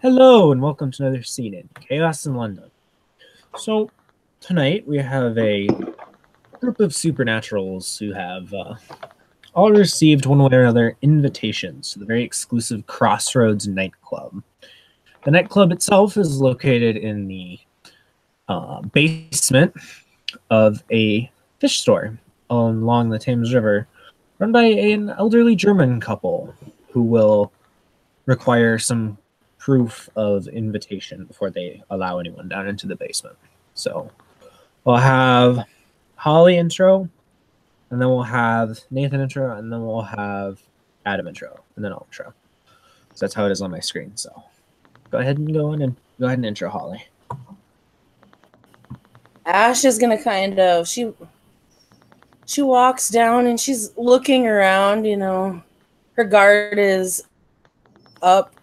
Hello and welcome to another scene in Chaos in London. So tonight we have a group of supernaturals who have all received one way or another invitations to the very exclusive Crossroads nightclub. The nightclub itself is located in the basement of a fish store along the Thames River, run by an elderly German couple who will require some proof of invitation before they allow anyone down into the basement. So we'll have Holly intro, and then we'll have Nathan intro, and then we'll have Adam intro, and then I'll intro. So that's how it is on my screen. So go ahead and go ahead and intro Holly. Ash is gonna kind of she walks down and she's looking around, her guard is up.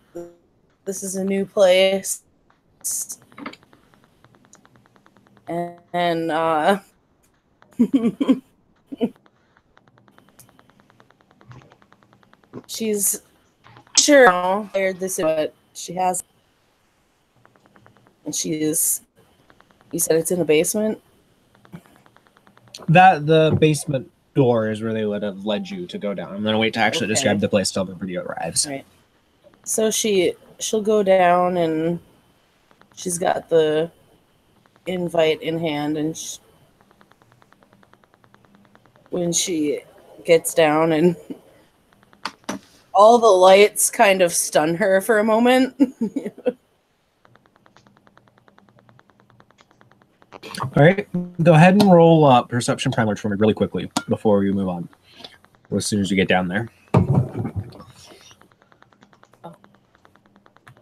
This is a new place. And she's sure this is what she has. And you said it's in the basement? That the basement door is where they would have led you to go down. I'm gonna wait to actually describe the place till everybody arrives. Right. So she'll go down and she's got the invite in hand, and when she gets down and all the lights kind of stun her for a moment. All right, go ahead and roll up perception primer for me really quickly before we move on. As soon as you get down there.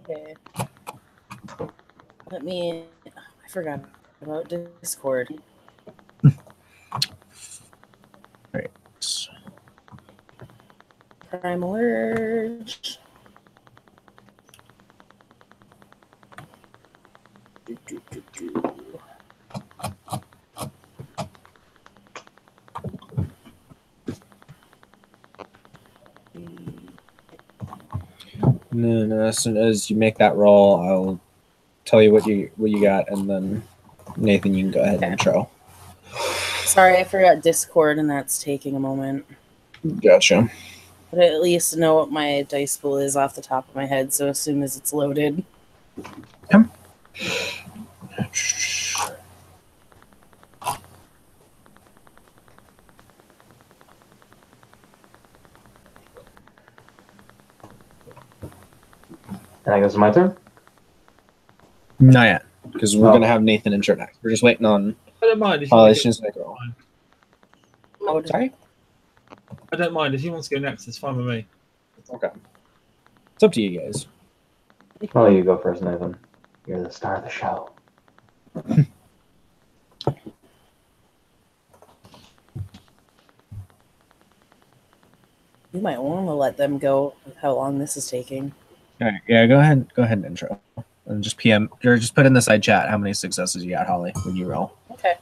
Okay. I forgot about Discord. All right. Primal Urge. And then as soon as you make that roll, I'll tell you what you got, and then Nathan, you can go ahead and intro. Sorry, I forgot Discord, and that's taking a moment. Gotcha. But I at least know what my dice pool is off the top of my head, so as soon as it's loaded. Come. And I guess it's my turn? Not yet, because we're going to have Nathan intro next. We're just waiting on... I don't mind if you make a roll. Sorry? I don't mind. If he wants to go next, it's fine with me. Okay. It's up to you guys. I'll let you go first, Nathan. You're the star of the show. You might want to let them go with how long this is taking. All right, yeah, go ahead and intro. And just PM, or just put in the side chat how many successes you got, Holly, when you roll. Okay.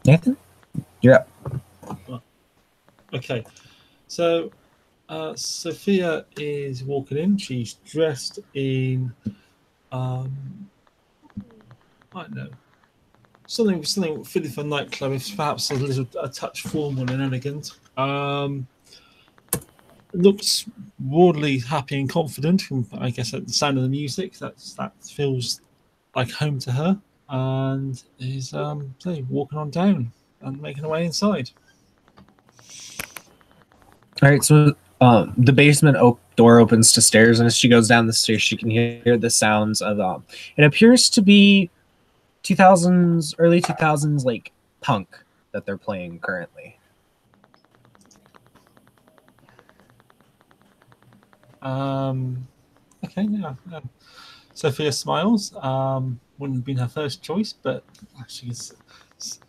Nathan, you're up. Okay, so Sophia is walking in. She's dressed in, I don't know, something fitting for a nightclub. It's perhaps a touch formal and elegant. Looks broadly happy and confident. I guess at the sound of the music, that feels like home to her. And is walking on down and making her way inside. All right, so the basement door opens to stairs, and as she goes down the stairs, she can hear the sounds of it appears to be 2000s, early 2000s, like punk that they're playing currently. Okay, yeah. Sophia smiles. Wouldn't have been her first choice, but she's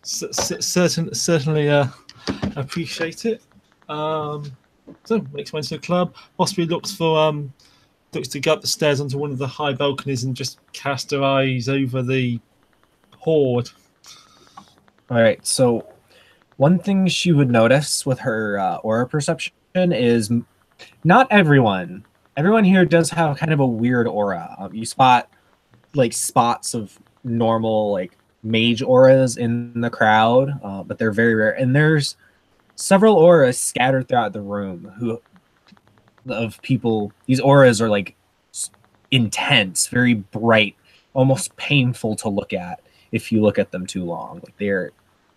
certainly appreciate it. So makes way to the club. Possibly looks to go up the stairs onto one of the high balconies and just cast her eyes over the horde. All right. So one thing she would notice with her aura perception is not everyone. Everyone here does have kind of a weird aura. You spot like spots of normal like mage auras in the crowd, but they're very rare. And there's several auras scattered throughout the room of people. These auras are like intense, very bright, almost painful to look at if you look at them too long. Like they're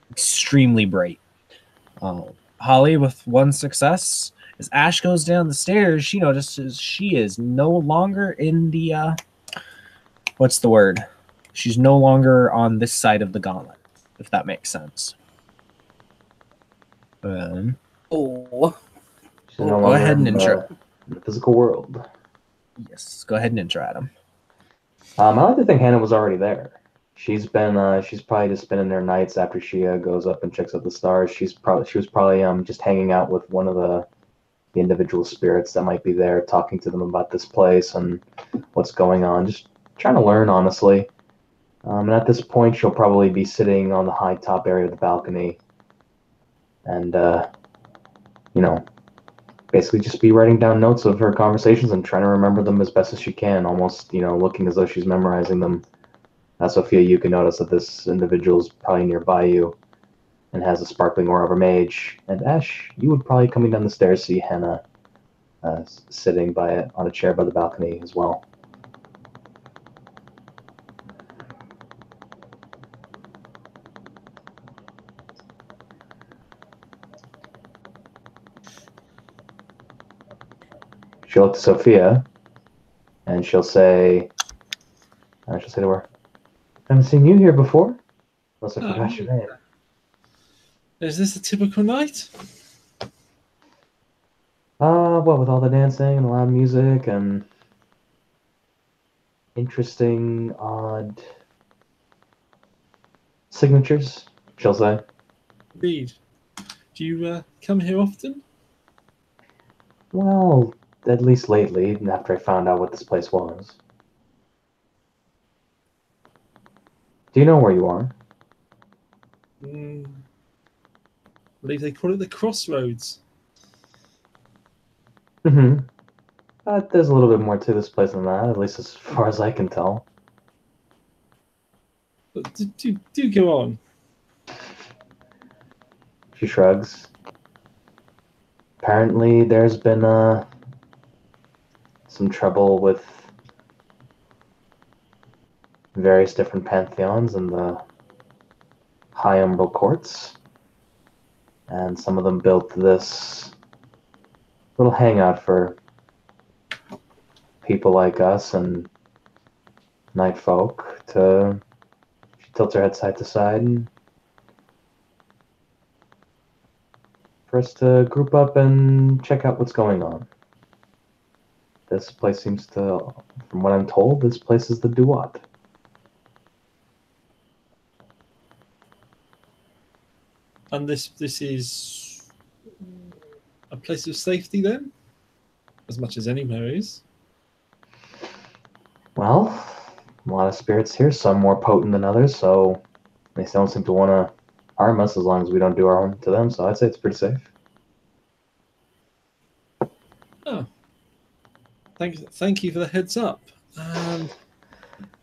extremely bright. Holly with one success. As Ash goes down the stairs, she notices she is no longer in the what's the word? She's no longer on this side of the gauntlet, if that makes sense. She's Oh, no go longer ahead and in the physical world. Yes, go ahead and intro Adam. I like to think Hannah was already there. She's probably just spending her nights after she goes up and checks out the stars. She was probably just hanging out with one of the individual spirits that might be there, talking to them about this place and what's going on, just trying to learn, honestly. And at this point, she'll probably be sitting on the high top area of the balcony and, basically just be writing down notes of her conversations and trying to remember them as best as she can, almost, looking as though she's memorizing them. Sophia, you can notice that this individual is probably nearby you and has a sparkling aura of a mage. And Ash, you would probably coming down the stairs see Hannah sitting on a chair by the balcony as well. She'll look to Sophia, and she'll say to her, "I haven't seen you here before, unless I forgot your name." Is this a typical night? Well, with all the dancing and the loud music and interesting, odd signatures, she'll say. Indeed. Do you come here often? Well, at least lately, after I found out what this place was. Do you know where you are? I believe they call it the Crossroads. Mm-hmm. There's a little bit more to this place than that, at least as far as I can tell. But do go on. She shrugs. Apparently, there's been some trouble with various different pantheons in the High Umbral courts, and some of them built this little hangout for people like us and night folk to. She tilts her head side to side and for us to group up and check out what's going on. This place seems to, from what I'm told, this place is the Duat. And this is a place of safety then? As much as anywhere is. Well, a lot of spirits here, some more potent than others, so they don't seem to want to harm us as long as we don't do harm to them, so I'd say it's pretty safe. Oh. Thank you for the heads up. And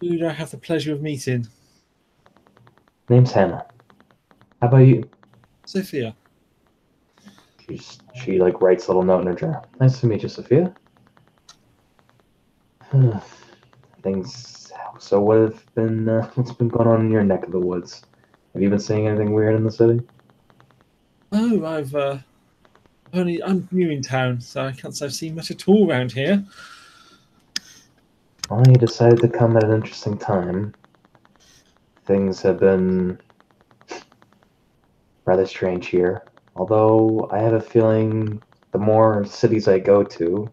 who do I have the pleasure of meeting? Name's Hannah. How about you? Sophia. She writes a little note in her journal. Nice to meet you, Sophia. Things. So what's been going on in your neck of the woods? Have you been seeing anything weird in the city? Oh, I'm new in town, so I can't say I've seen much at all around here. Well, you decided to come at an interesting time. Things have been rather strange here. Although I have a feeling the more cities I go to,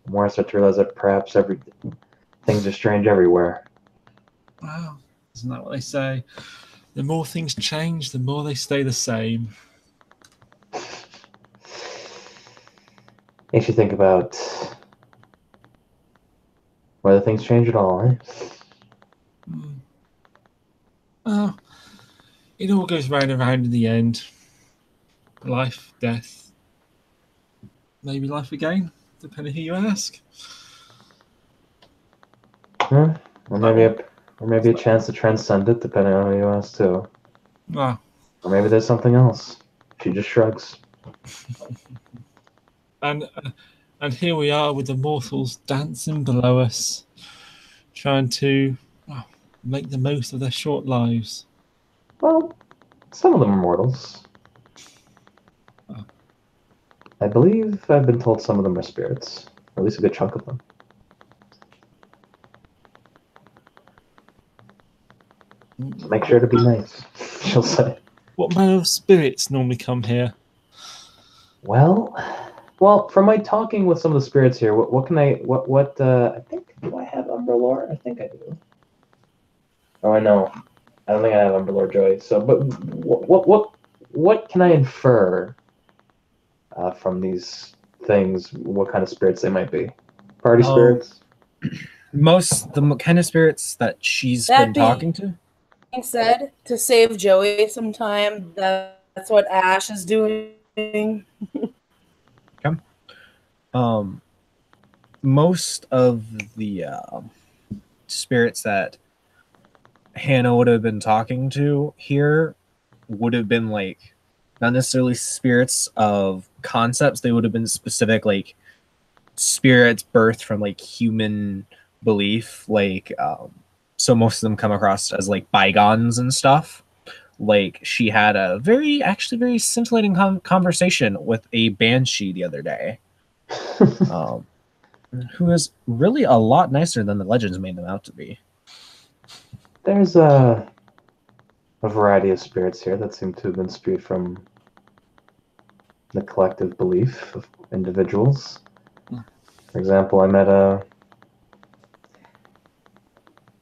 the the more I start to realize that perhaps things are strange everywhere. Wow, isn't that what they say? The more things change, the more they stay the same. Makes you think about whether things change at all, eh? Well, it all goes round and round in the end. Life, death, maybe life again, depending who you ask. Or maybe a chance to transcend it, depending on who you ask too. Ah, Or maybe there's something else. She just shrugs. and here we are with the mortals dancing below us, trying to make the most of their short lives. Well, some of them are mortals. Oh. I believe I've been told some of them are spirits, or at least a good chunk of them. So make sure to be nice, she'll say. What manner of spirits normally come here? Well, from my talking with some of the spirits here, I think, do I have Umbrelore? I think I do. Oh, I know. I don't think I have Umbrelore Joy. So, but what can I infer from these things? What kind of spirits they might be? Party spirits? The kind of spirits that she's been talking to. Being said, to save Joey some time, that's what Ash is doing. Okay. Most of the spirits that Hannah would have been talking to here would have been like not necessarily spirits of concepts. They would have been specific like spirits birthed from like human belief. Like so most of them come across as like bygones and stuff. Like she had a very scintillating conversation with a banshee the other day. Who is really a lot nicer than the legends made them out to be. There's a variety of spirits here that seem to have been spewed from the collective belief of individuals. For example, I met a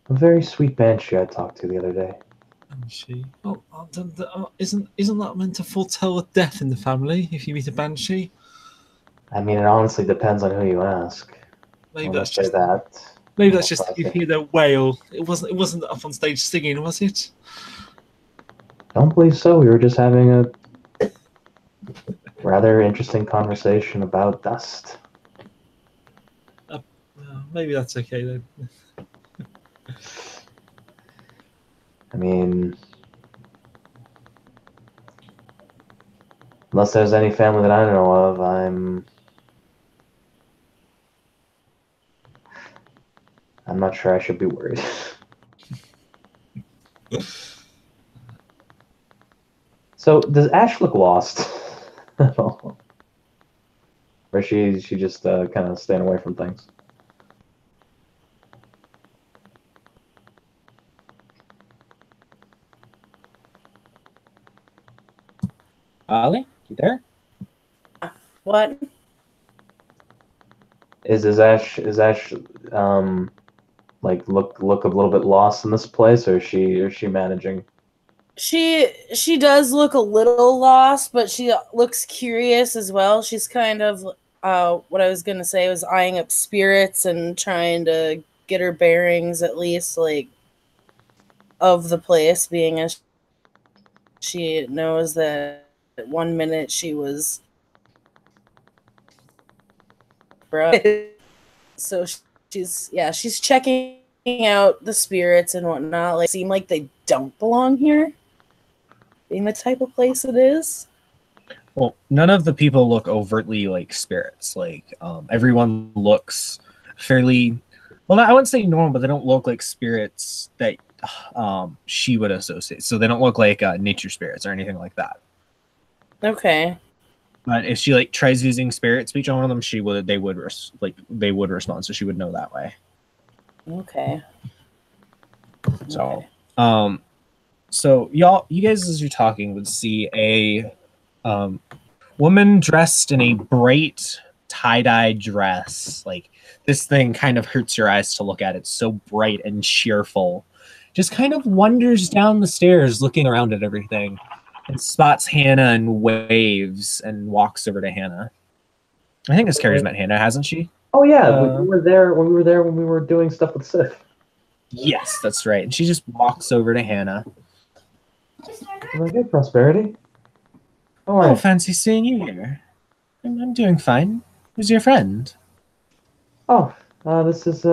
very sweet banshee I talked to the other day. Banshee? Isn't that meant to foretell death in the family if you meet a banshee? I mean, it honestly depends on who you ask. Maybe that's say just that. Maybe that's just you hear their wail. It wasn't up on stage singing, was it? Don't believe so. We were just having a rather interesting conversation about dust. Maybe that's okay then. I mean, unless there's any family that I know of, I'm not sure I should be worried. So, does Ash look lost at all? Or she just kind of staying away from things? Ali, you there? What? Is Ash like look a little bit lost in this place, or is she managing? She does look a little lost, but she looks curious as well. She's kind of what I was gonna say was eyeing up spirits and trying to get her bearings at least like of the place, being as she knows that 1 minute she was so she's checking out the spirits and whatnot. Like seem like they don't belong here, being the type of place it is. Well, none of the people look overtly like spirits. Like everyone looks fairly well. I wouldn't say normal, but they don't look like spirits that she would associate. So they don't look like nature spirits or anything like that. Okay. But if she like tries using spirit speech on one of them, they would respond. So she would know that way. Okay. So, so you guys as you're talking would see a woman dressed in a bright tie-dye dress, like this thing kind of hurts your eyes to look at. It's so bright and cheerful. Just kind of wanders down the stairs looking around at everything and spots Hannah and waves and walks over to Hannah. I think this character's met Hannah, hasn't she? Oh yeah, we were there when we were doing stuff with Sif. Yes, that's right. And she just walks over to Hannah. I'm like, hey, Prosperity. Oh, fancy seeing you here. I'm doing fine. Who's your friend? Oh, this is.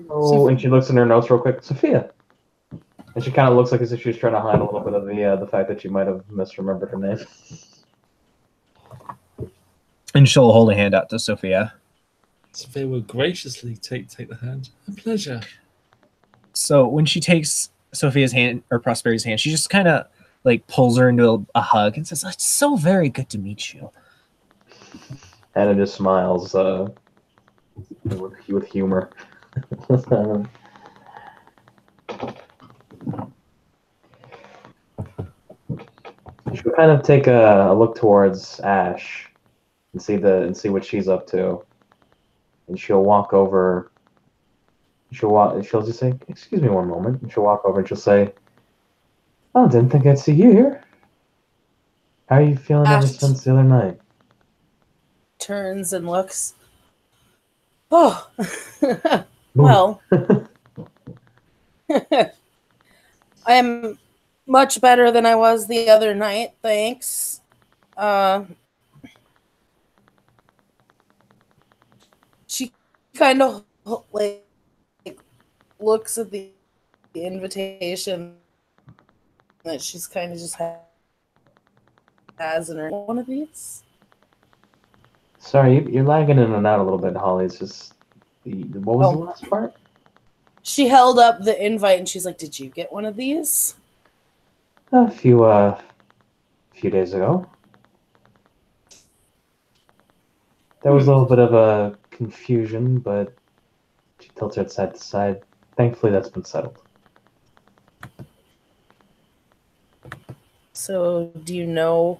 Oh, and she looks in her notes real quick. Sophia. And she kind of looks like as if she was trying to hide a little bit of the fact that she might have misremembered her name. And she'll hold a hand out to Sophia. Sophia will graciously take the hand. A pleasure. So when she takes Sophia's hand or Prosperity's hand, she just kind of like pulls her into a hug and says, "It's so very good to meet you." Anna just smiles with humor. She'll kind of take a look towards Ash and see what she's up to, and she'll walk over. She'll just say, "Excuse me one moment," and she'll walk over and she'll say, "Oh, didn't think I'd see you here. How are you feeling ever since the other night?" Turns and looks. Oh, well, I am much better than I was the other night, thanks. She kind of like looks at the invitation that she's kind of just has in her. One of these? Sorry, you're lagging in and out a little bit, Holly. It's just what was the last part? She held up the invite and she's like, "Did you get one of these?" A few days ago. There was a little bit of a confusion, but she tilts her side to side. Thankfully, that's been settled. So, do you know?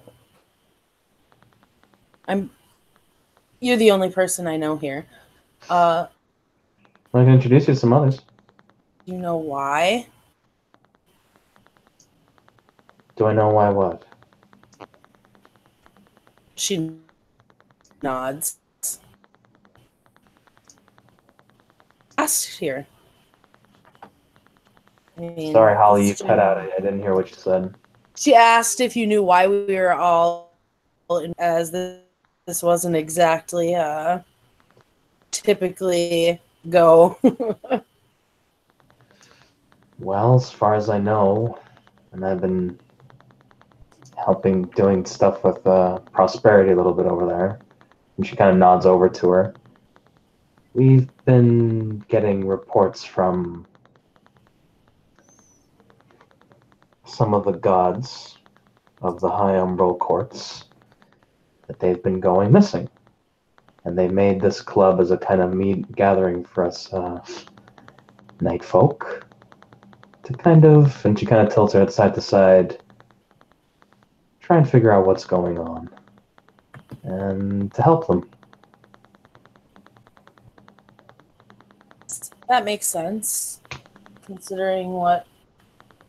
You're the only person I know here. I can introduce you to some others. Do you know why? Do I know why what? She nods. Asked here. I mean, Sorry, Holly, you cut out. I didn't hear what you said. She asked if you knew why we were all in, as this wasn't exactly typically go. Well, as far as I know, and I've been doing stuff with Prosperity a little bit over there, and she kind of nods over to her. We've been getting reports from some of the gods of the High Umbral Courts that they've been going missing. And they made this club as a kind of gathering for us night folk to kind of, and she kind of tilts her head side to side, try and figure out what's going on and to help them. That makes sense, considering what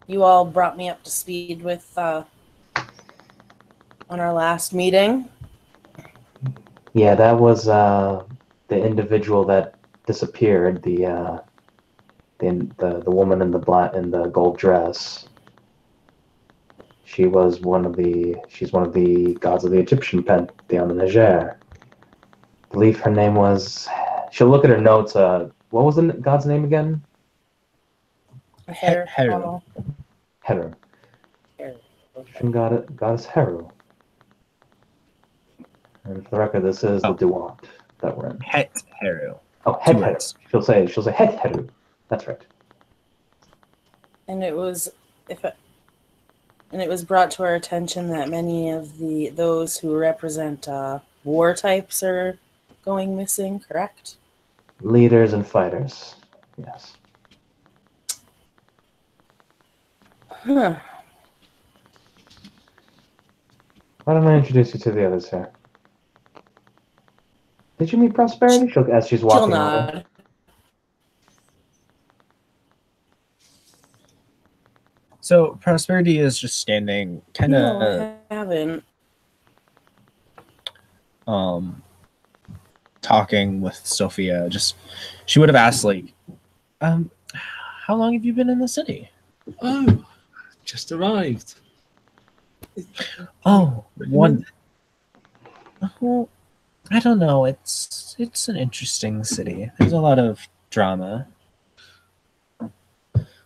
you all brought me up to speed with on our last meeting. Yeah, that was the individual that disappeared. The woman in the gold dress. She's one of the gods of the Egyptian pantheon, the Niger. I believe her name was. She'll look at her notes. What was the god's name again? Heru. Heru. Okay. Goddess Heru. And for the record, this is the Duat that we're in. Het Heru. Oh, Het Heru. She'll say Het Heru. That's right. And it was brought to our attention that many of those who represent war types are going missing, correct? Leaders and fighters. Yes. Huh. Why don't I introduce you to the others here? Did you meet Prosperity? As she's She'll walking over. nod. So Prosperity is just standing, kind No, of I haven't. talking with Sophia. Just she would have asked like, how long have you been in the city? Oh, just arrived. Oh, one. Well, I don't know. It's an interesting city. There's a lot of drama.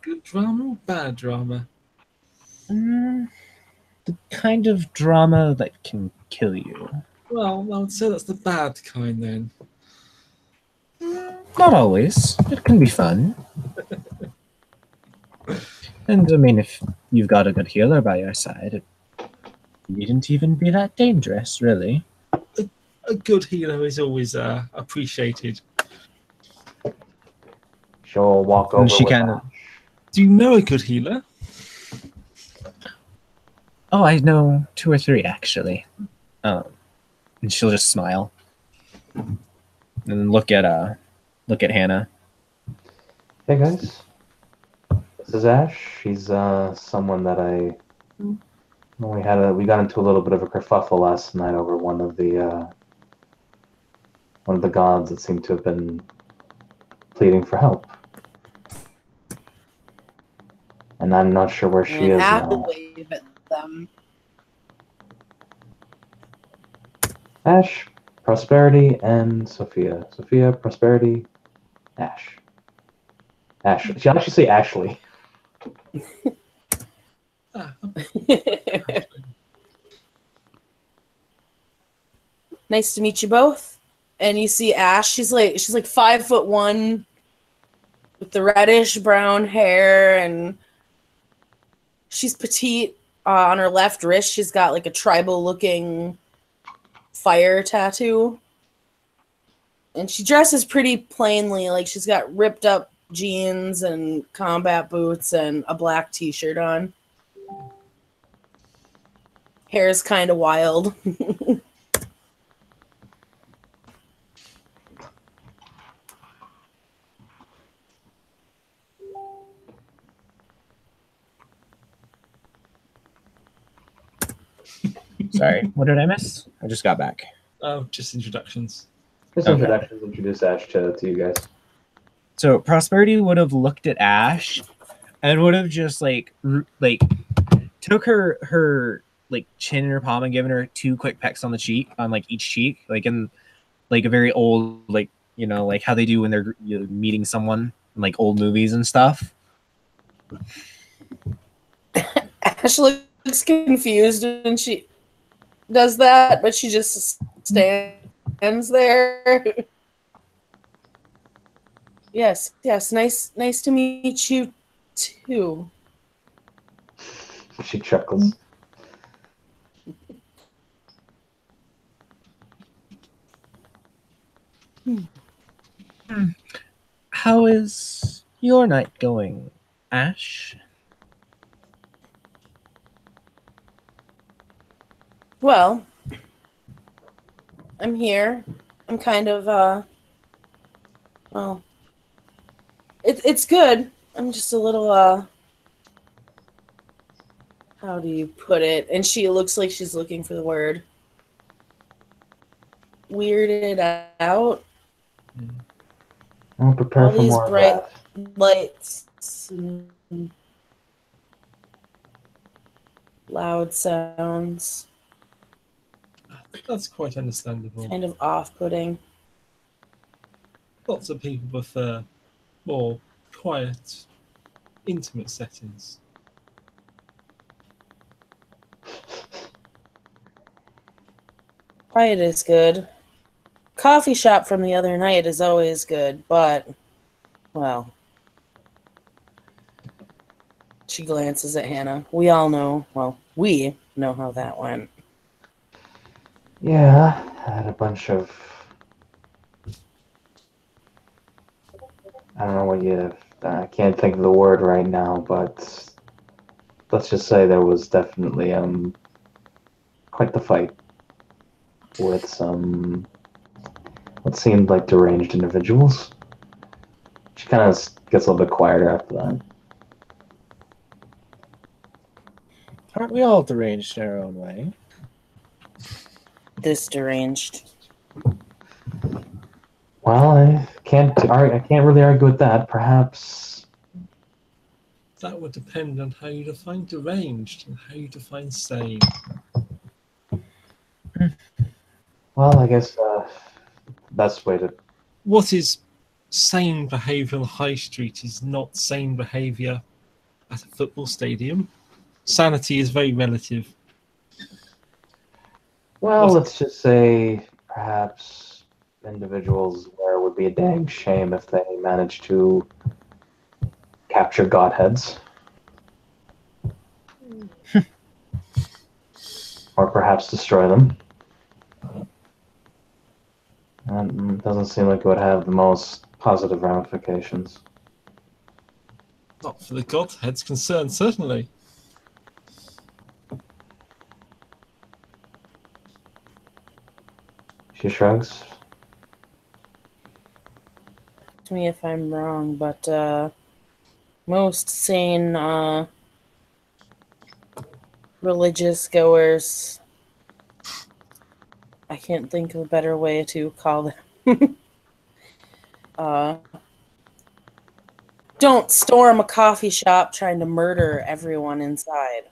Good drama or bad drama? The kind of drama that can kill you. Well, I would say that's the bad kind then. Not always. It can be fun. And I mean, if you've got a good healer by your side, it needn't even be that dangerous, really. A good healer is always appreciated. She'll walk over And she with kind of. Ash. Do you know a good healer? Oh, I know 2 or 3 actually. And she'll just smile and look at Hannah. Hey guys, this is Ash. She's someone that we got into a little bit of a kerfuffle last night over one of the gods that seemed to have been pleading for help, and I'm not sure where she is Ash will now. wave at them. Ash, Prosperity, and Sophia. Sophia, Prosperity, Ash. Ash. She actually say Ashley. Nice to meet you both. And you see Ash. She's like 5'1" with the reddish brown hair, and she's petite. On her left wrist, she's got like a tribal looking fire tattoo. And she dresses pretty plainly, like she's got ripped up jeans and combat boots and a black t-shirt on. Hair's kind of wild. Sorry, what did I miss? I just got back. Oh, just introductions. Just Okay. introductions, introduce Ash to you guys. So Prosperity would have looked at Ash and would have just like took her like chin in her palm and given her 2 quick pecks on the cheek, on like each cheek, like in like a very old, like, you know, like how they do when they're meeting someone in like old movies and stuff. Ash looks confused when she does that, but she just stands there. Yes, nice to meet you too. She chuckles. How is your night going, Ash? Well, I'm here. I'm kind of well, it's good. I'm just a little how do you put it? And she looks like she's looking for the word. Weirded out. I'll prepare All for these more of bright that. lights and loud sounds. That's quite understandable. Kind of off-putting. Lots of people prefer more quiet, intimate settings. Quiet is good. Coffee shop from the other night is always good, but, well. She glances at Hannah. We all know, well, we know how that went. Yeah, I had a bunch of. I don't know what you. I can't think of the word right now, but let's just say there was definitely quite the fight with some what seemed like deranged individuals. She kind of gets a little bit quieter after that. Aren't we all deranged in our own way? This deranged. Well, I can't really argue with that. Perhaps. That would depend on how you define deranged and how you define sane. Well, I guess best way to. What is sane behaviour on the high street is not sane behaviour at a football stadium. Sanity is very relative. Well, let's just say perhaps individuals where it would be a dang shame if they managed to capture godheads. Or perhaps destroy them. That doesn't seem like it would have the most positive ramifications. Not for the Godhead's concerned, certainly. She shrugs. To me if I'm wrong, but most sane religious goers, I can't think of a better way to call them. Don't storm a coffee shop trying to murder everyone inside.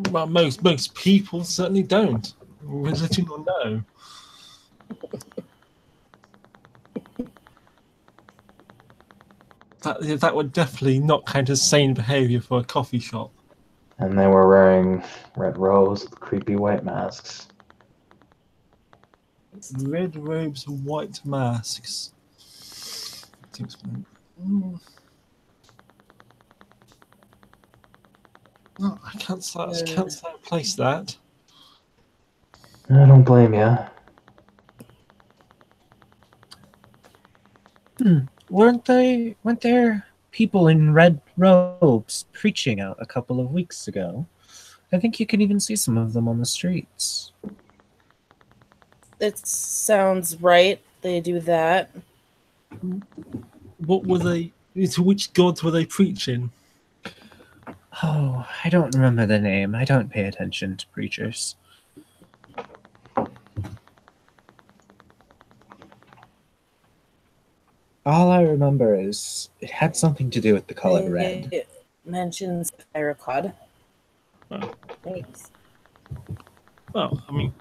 Well, most people certainly don't. Religion or no. That would definitely not count as sane behaviour for a coffee shop. And they were wearing red robes with creepy white masks. Red robes and white masks. No, I can't place that. I don't blame you. Weren't there people in red robes preaching out a couple of weeks ago? I think you can even see some of them on the streets. It sounds right. They do that. What were they? To which gods were they preaching? Oh, I don't remember the name. I don't pay attention to preachers. All I remember is it had something to do with the color red. It mentions Pyrocod. Oh. Thanks. Well, I mean,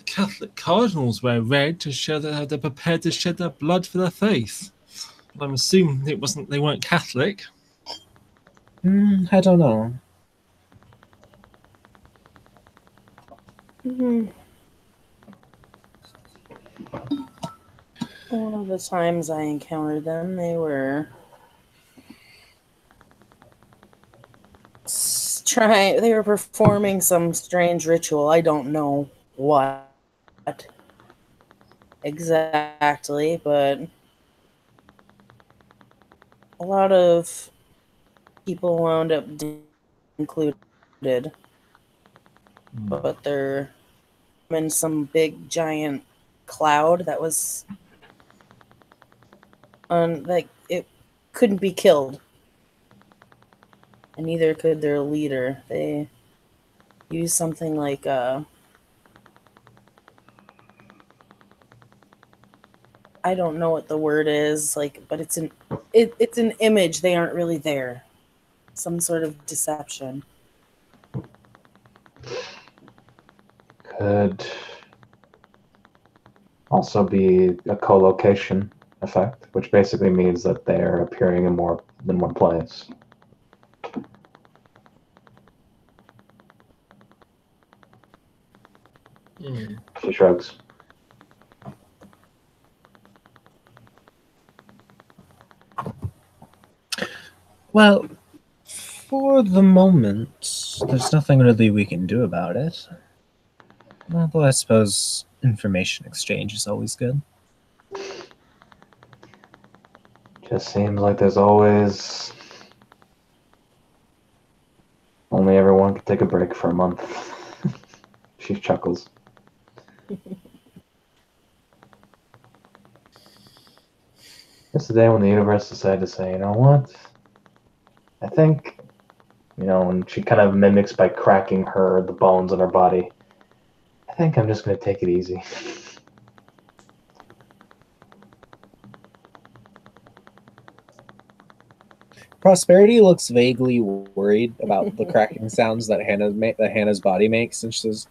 Catholic cardinals wear red to show that they're prepared to shed their blood for their faith. But I'm assuming they weren't Catholic. I don't know. One of the times I encountered them, they were performing some strange ritual. I don't know what exactly, but a lot of people wound up included. But they're in some big giant cloud that was like it couldn't be killed. And neither could their leader. They used something like I don't know what the word is, like, but it's an image. They aren't really there. Some sort of deception. Could also be a co-location effect, which basically means that they're appearing in more than one place. She shrugs. Well, for the moment, there's nothing really we can do about it. Although I suppose information exchange is always good. Just seems like there's always only everyone can take a break for a month. She chuckles. It's the day when the universe decided to say, you know what? I think, and she kind of mimics by cracking the bones in her body. I think I'm just going to take it easy. Prosperity looks vaguely worried about the cracking sounds that Hannah's body makes, and she says,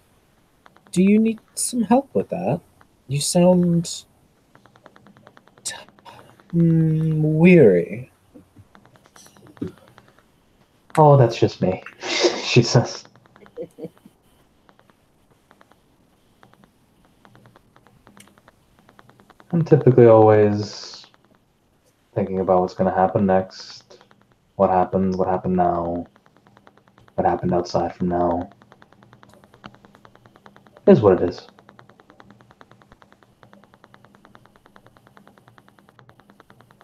"Do you need some help with that? You sound weary." Oh, that's just me, she says. I'm typically always thinking about what's going to happen next. What happened now, what happened outside from now. It is what it is.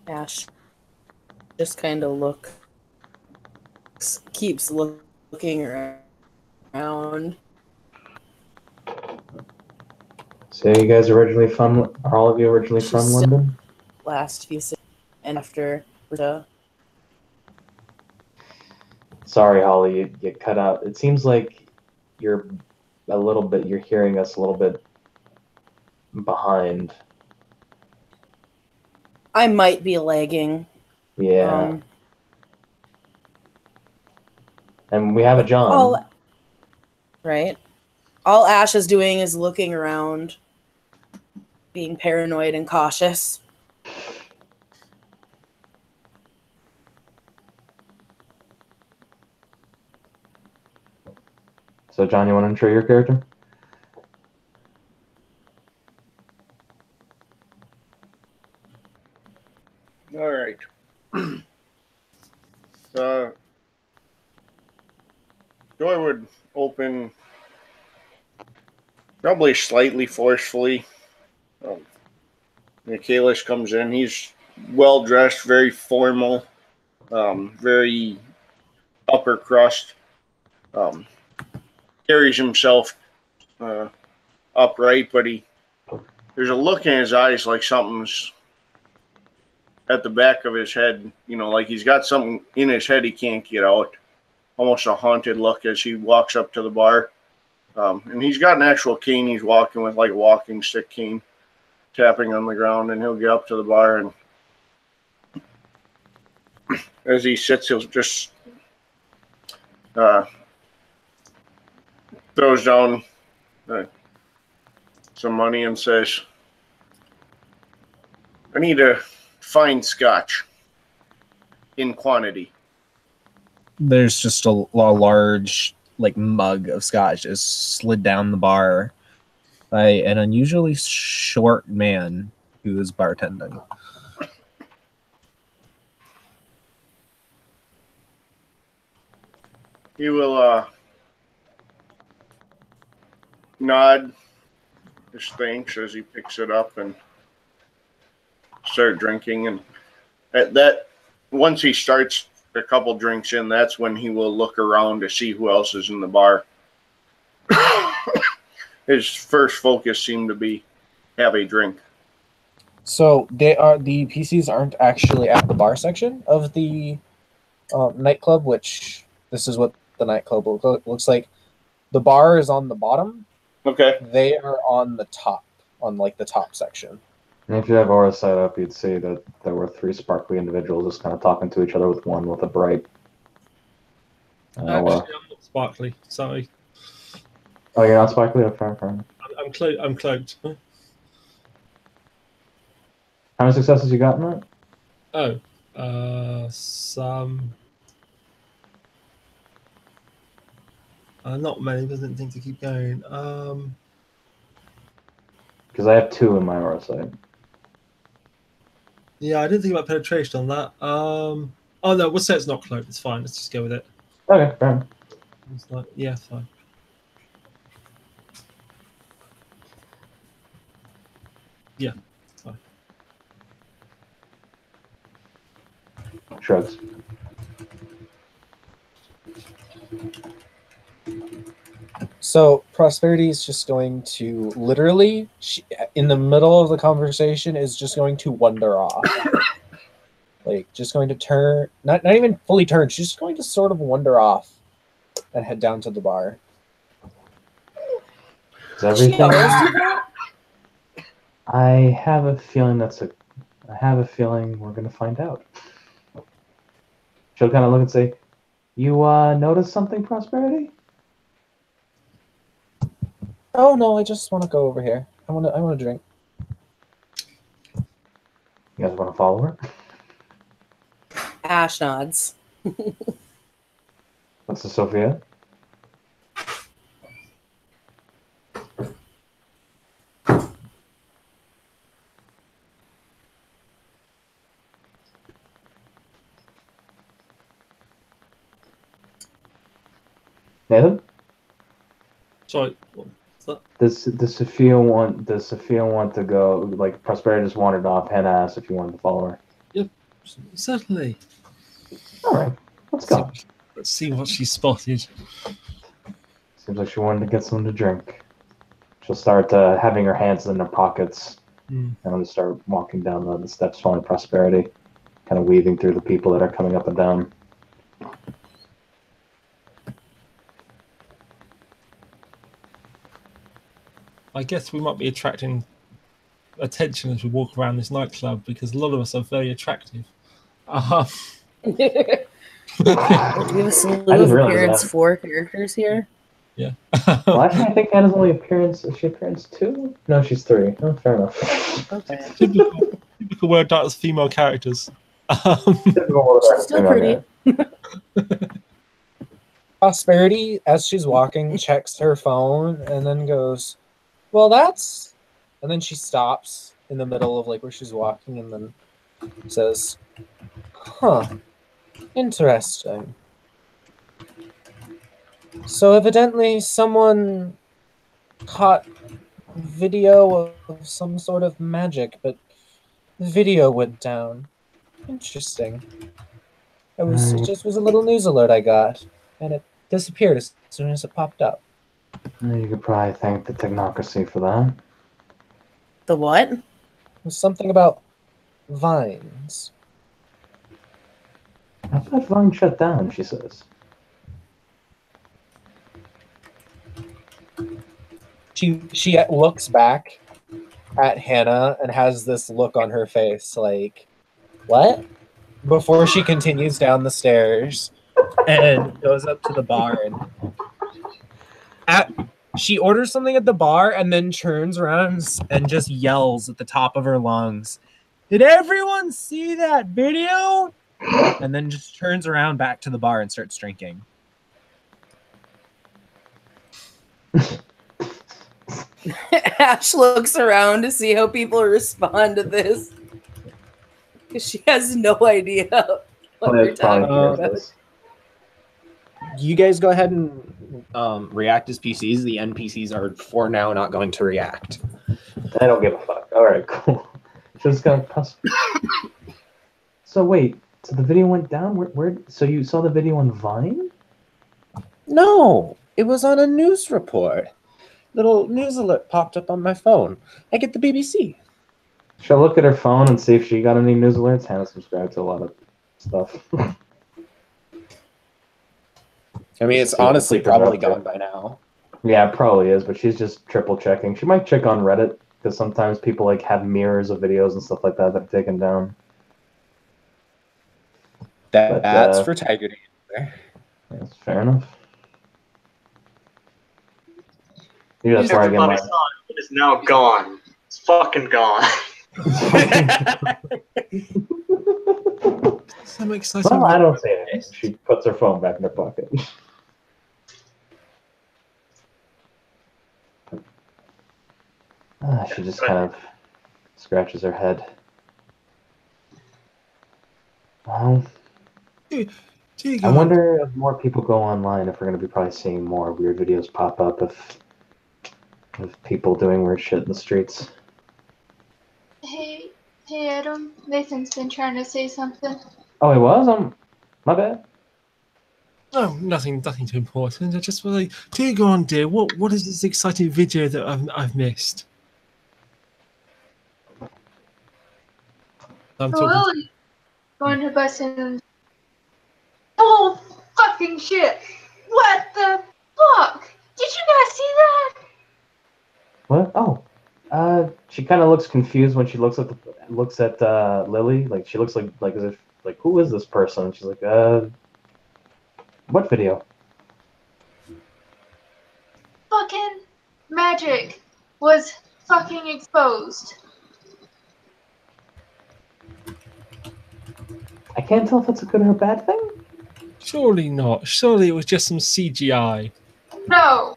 Ash just kind of keeps looking around. So you guys originally from? Are all of you originally She's from still- London? Last few seconds, and after Sorry, Holly, you cut out. It seems like you're hearing us a little bit behind. I might be lagging. Yeah. And we have a John. Right. All Ash is doing is looking around, being paranoid and cautious. So, John, you want to intro your character? All right. Door would open probably slightly forcefully. Kalish comes in. He's well dressed, very formal, very upper crust. Carries himself upright, but there's a look in his eyes like something's at the back of his head. Like he's got something in his head he can't get out. Almost a haunted look as he walks up to the bar. And he's got an actual cane he's walking with, like a walking stick cane, tapping on the ground, and he'll get up to the bar, and as he sits, he'll just throws down some money and says, "I need a fine scotch in quantity." There's just a large mug of scotch is slid down the bar by an unusually short man who is bartending. He will nod his thanks as he picks it up and start drinking. And at that, once he starts a couple drinks in, that's when he will look around to see who else is in the bar. His first focus seemed to be have a drink. So the PCs aren't actually at the bar section of the nightclub, which this is what the nightclub looks like. The bar is on the bottom. Okay. They are on the top, on the top section. And if you have aura set up, you'd see that there were 3 sparkly individuals just kind of talking to each other with one with a bright Actually, I'm not sparkly. Sorry. Oh, you're not sparkly? Oh, fair. I'm cloaked. How many successes you got in that? Some. Not many. Doesn't think to keep going. Because I have 2 in my aura sight. Yeah, I didn't think about penetration on that. Oh no, we'll say it's not cloaked. It's fine. Let's just go with it. Okay, fair enough. It's like, yeah, fine. Yeah, fine. Shrugs. So Prosperity is just going to literally, in the middle of the conversation, is just going to wander off. Like, just going to turn, not even fully turn, she's just going to sort of wander off and head down to the bar. Is everything? She always do that? I have a feeling I have a feeling we're gonna find out. She'll kind of look and say, "You notice something, Prosperity?" Oh no, I just want to go over here. I want to drink. You guys want to follow her? Ash nods. What's the Sophia? Nathan? Sorry. Does Sophia want to go? Like, Prosperity just wandered off. Hannah asked if you wanted to follow her. Yep, certainly. All right, let's go. Let's see what she spotted. Seems like she wanted to get something to drink. She'll start having her hands in her pockets and just start walking down the steps, following Prosperity, kind of weaving through the people that are coming up and down. I guess we might be attracting attention as we walk around this nightclub because a lot of us are very attractive. Do we have a slew of appearance 4 characters here? Yeah. Well, actually, I think Hannah's only appearance. Is she appearance 2? No, she's 3. Oh, fair enough. Okay. Typical word out as female characters. Still pretty. Prosperity, as she's walking, checks her phone and then goes, "Well, that's," and then she stops in the middle of like where she's walking and then says, "Huh, interesting. So evidently someone caught video of some sort of magic, but the video went down. Interesting. It just was a little news alert I got, and it disappeared as soon as it popped up." You could probably thank the technocracy for that. The what? It was something about vines. I thought Vine shut down, she says. She looks back at Hannah and has this look on her face like, what? Before she continues down the stairs and goes up to the bar and she orders something at the bar and then turns around and just yells at the top of her lungs, "Did everyone see that video?" And then just turns around back to the bar and starts drinking. Ash looks around to see how people respond to this. Because she has no idea what we're talking about. You guys go ahead and react as PCs. The NPCs are for now not going to react. I don't give a fuck. All right, cool. Just gonna pass. So wait, so the video went down? Where? So you saw the video on Vine? No, it was on a news report. Little news alert popped up on my phone. I get the BBC. Should I look at her phone and see if she got any news alerts? Hannah subscribed to a lot of stuff. I mean, it's honestly probably gone by now. Yeah, it probably is, but she's just triple checking. She might check on Reddit because sometimes people like have mirrors of videos and stuff like that that are taken down. That's for Tiger to answer. That's fair enough. Yeah, that's where I get my. It is now gone. It's fucking gone. So exciting. Well, I don't say anything. She puts her phone back in her pocket. She just kind of scratches her head. Well, I wonder if more people go online, if we're going to be probably seeing more weird videos pop up of people doing weird shit in the streets. Hey Adam, Nathan's been trying to say something. Oh, he was? My bad. No, nothing too important. I just was like, dear go on, dear, what is this exciting video that I've missed? I'm Well, going to bust in. Oh, fucking shit! What the fuck? Did you guys see that? What? Oh, she kind of looks confused when she looks at Lily. Like she looks like as if like who is this person? She's like, what video? Fucking magic was fucking exposed. I can't tell if it's a good or a bad thing. Surely not. Surely it was just some CGI. No,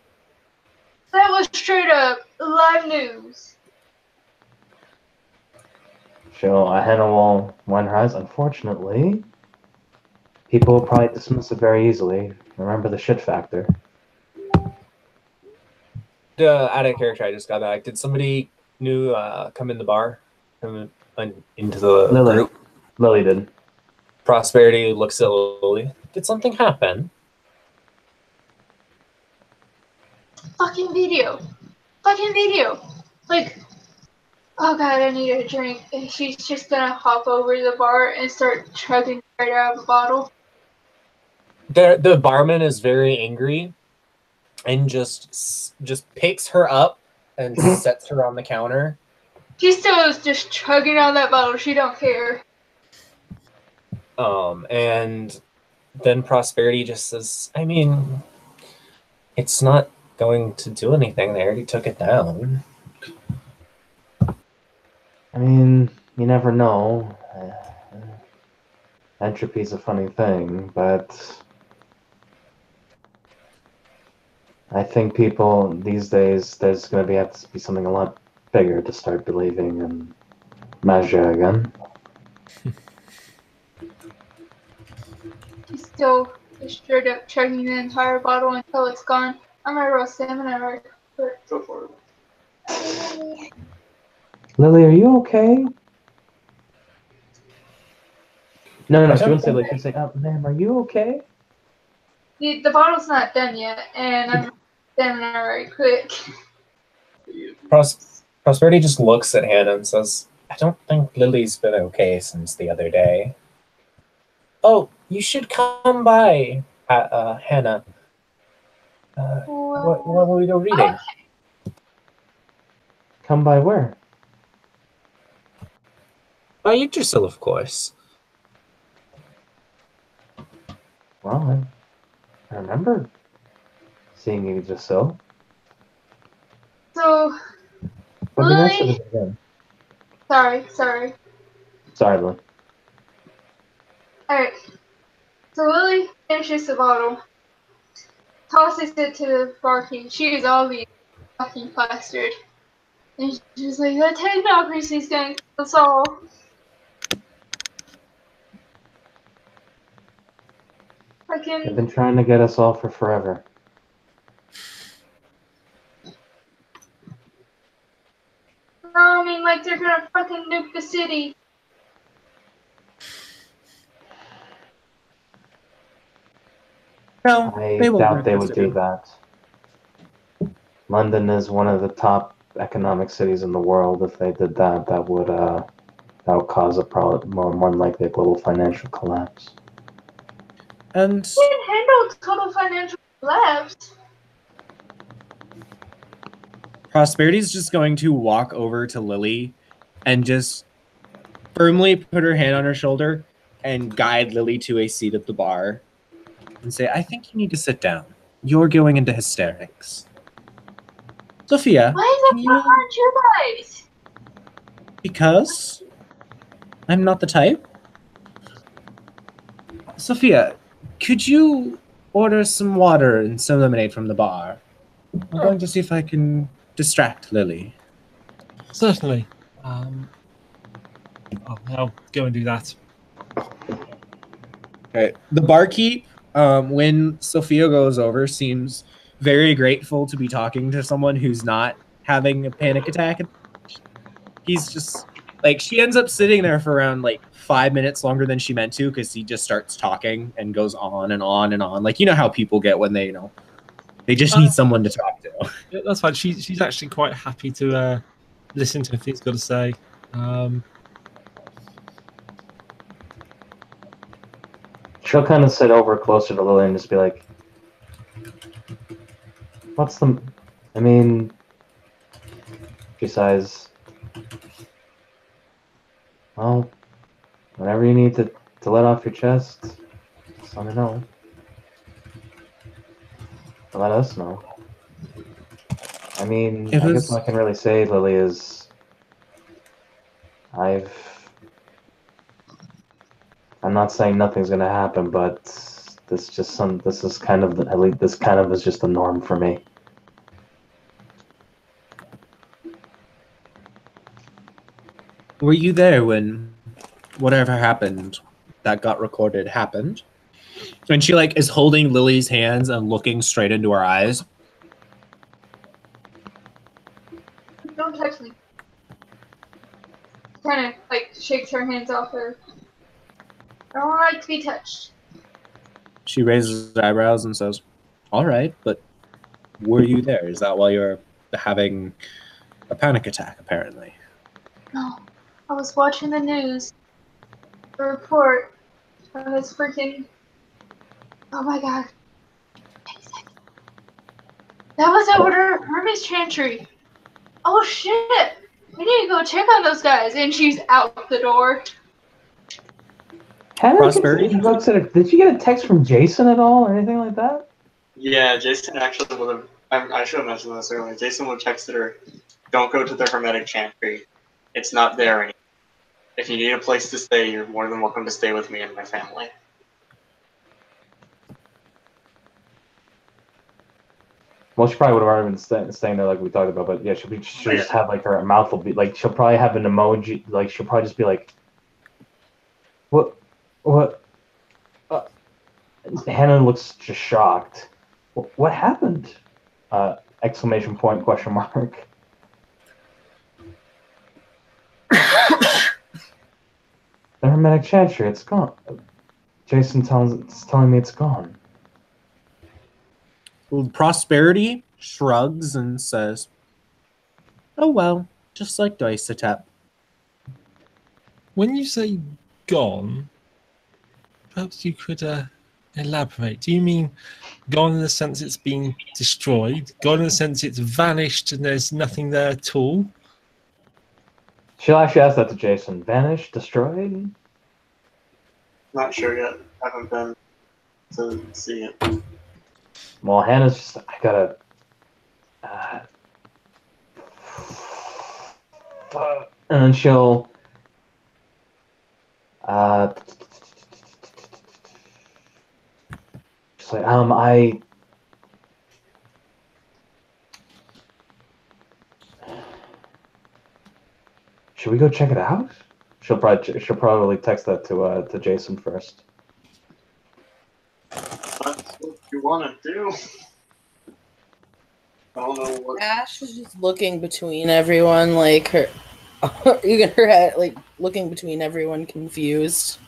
that was straight up live news. So Hannah will wind her eyes. Unfortunately, people will probably dismiss it very easily. Remember the shit factor. Out of character, I just got back. Did somebody new come in the bar? Come into the group? Lily did. Prosperity looks at Lily. Did something happen? Fucking video. Fucking video. Like, oh god, I need a drink. And she's just gonna hop over to the bar and start chugging right out of a bottle. The barman is very angry and just picks her up and sets her on the counter. She still is just chugging on that bottle. She don't care. And then Prosperity just says, I mean, it's not going to do anything. They already took it down. I mean, you never know. Entropy's a funny thing, but I think people these days, there's going to have to be something a lot bigger to start believing in magia again. She's still just straight up chugging the entire bottle until it's gone. I'm gonna roll stamina right quick. Go for it. Lily, are you okay? No, she wouldn't say like, she'd say, ma'am, are you okay? The bottle's not done yet, and I'm stamina right quick. Prosperity just looks at Hannah and says, I don't think Lily's been okay since the other day. Oh, you should come by, Hannah. What will we go reading? Come by where? By Yggdrasil, of course. Well, I remember seeing you just so. So, What did I Lily? say again? Sorry. Sorry, Lily. Alright. So Lily finishes the bottle, tosses it to the barkeep. She is obviously fucking plastered. And she's like, the technocracy's gonna kill us all. They've been trying to get us all for forever. No, I mean, like, they're gonna fucking nuke the city. No, I they won't doubt nuke they the would city. do that. London is one of the top economic cities in the world. If they did that, that would cause a probably more than likely a global financial collapse. And Can't handle total financial collapse. Prosperity's just going to walk over to Lily and just firmly put her hand on her shoulder and guide Lily to a seat at the bar and say, I think you need to sit down. You're going into hysterics. Sophia, Why can the fuck aren't you guys? Because I'm not the type. Sophia, could you order some water and some lemonade from the bar? I'm going to see if I can distract Lily. Certainly. I'll go and do that. Okay. The barkeep, when Sophia goes over, seems very grateful to be talking to someone who's not having a panic attack. He's just like, she ends up sitting there for around like 5 minutes longer than she meant to, because he just starts talking and goes on and on and on. Like, you know how people get when they, they just need someone to talk to. Yeah, that's fine. She's actually quite happy to listen to what he's got to say. She'll kind of sit over closer to Lily and just be like, "What's the? I mean," she sighs. Well, whenever you need to let off your chest, just let me know. Let us know. I mean, It I guess was what I can really say, Lily, is I'm not saying nothing's gonna happen, but this is kind of at least this kind of is just the norm for me. Were you there when whatever happened that got recorded happened? And she like is holding Lily's hands and looking straight into her eyes. Don't touch me. Kind of like shakes her hands off her. I don't like to be touched. She raises her eyebrows and says, "All right, but were you there? Is that why you're having a panic attack, apparently?" No, I was watching the news. The report of this freaking. Oh my god. That was over Hermes Chantry. Oh shit! We need to go check on those guys. And she's out the door. Hannah Prosperity? looks at her. Did you get a text from Jason at all or anything like that? Yeah, Jason actually would have. I should have mentioned this earlier. Jason would have texted her, "Don't go to the Hermetic Chantry. It's not there anymore. If you need a place to stay, you're more than welcome to stay with me and my family." Well, she probably would have already been staying there like we talked about, but yeah, she'll just have like her mouth will be like she'll probably have an emoji like she'll probably just be like, what? Hannah looks just shocked. What happened? Exclamation point, question mark. The Hermetic Chantry, it's gone. Jason telling me it's gone. Prosperity shrugs and says, "Oh well, just like Dice-a-tap." When you say gone, perhaps you could elaborate. Do you mean gone in the sense it's been destroyed? Gone in the sense it's vanished and there's nothing there at all? She'll actually ask that to Jason. Vanished? Destroyed? Not sure yet. Haven't been to see it. Well, Hannah's just, I gotta. And then she'll. She's like, should we go check it out? She'll probably text that to Jason first. That's what you want to do. I don't know what. Ash is just looking between everyone, like her, her head, like looking between everyone, confused.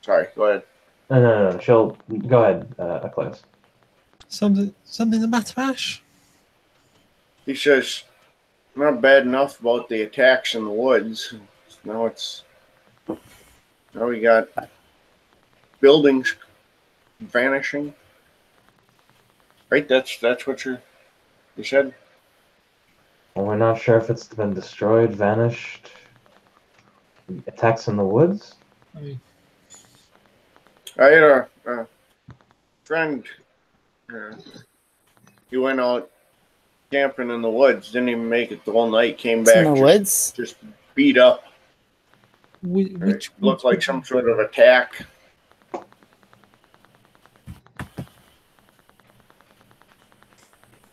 Sorry, go ahead. No. She'll go ahead, Claes. Something the matter, Ash? He says, not bad enough about the attacks in the woods. Now we got buildings vanishing. Right? That's what you said? Well, we're not sure if it's been destroyed, vanished. Attacks in the woods? I had a friend. He went out camping in the woods. Didn't even make it the whole night. Came back in the woods, just beat up. Which looked like some sort of attack.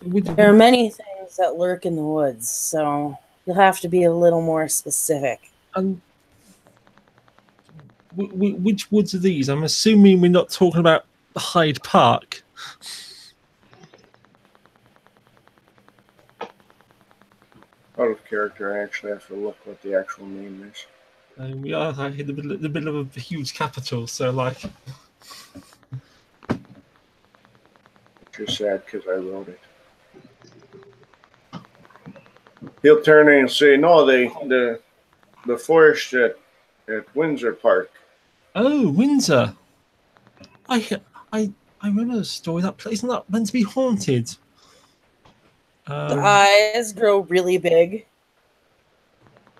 there are many things that lurk in the woods, so you'll have to be a little more specific. Which woods are these? I'm assuming we're not talking about Hyde Park. Out of character, I actually have to look what the actual name is. We are like, in the middle of a huge capital, so like. Just sad because I wrote it. He'll turn and say, "No, the forest at Windsor Park. Oh, Windsor. I remember the story. That place isn't that meant to be haunted? The eyes grow really big.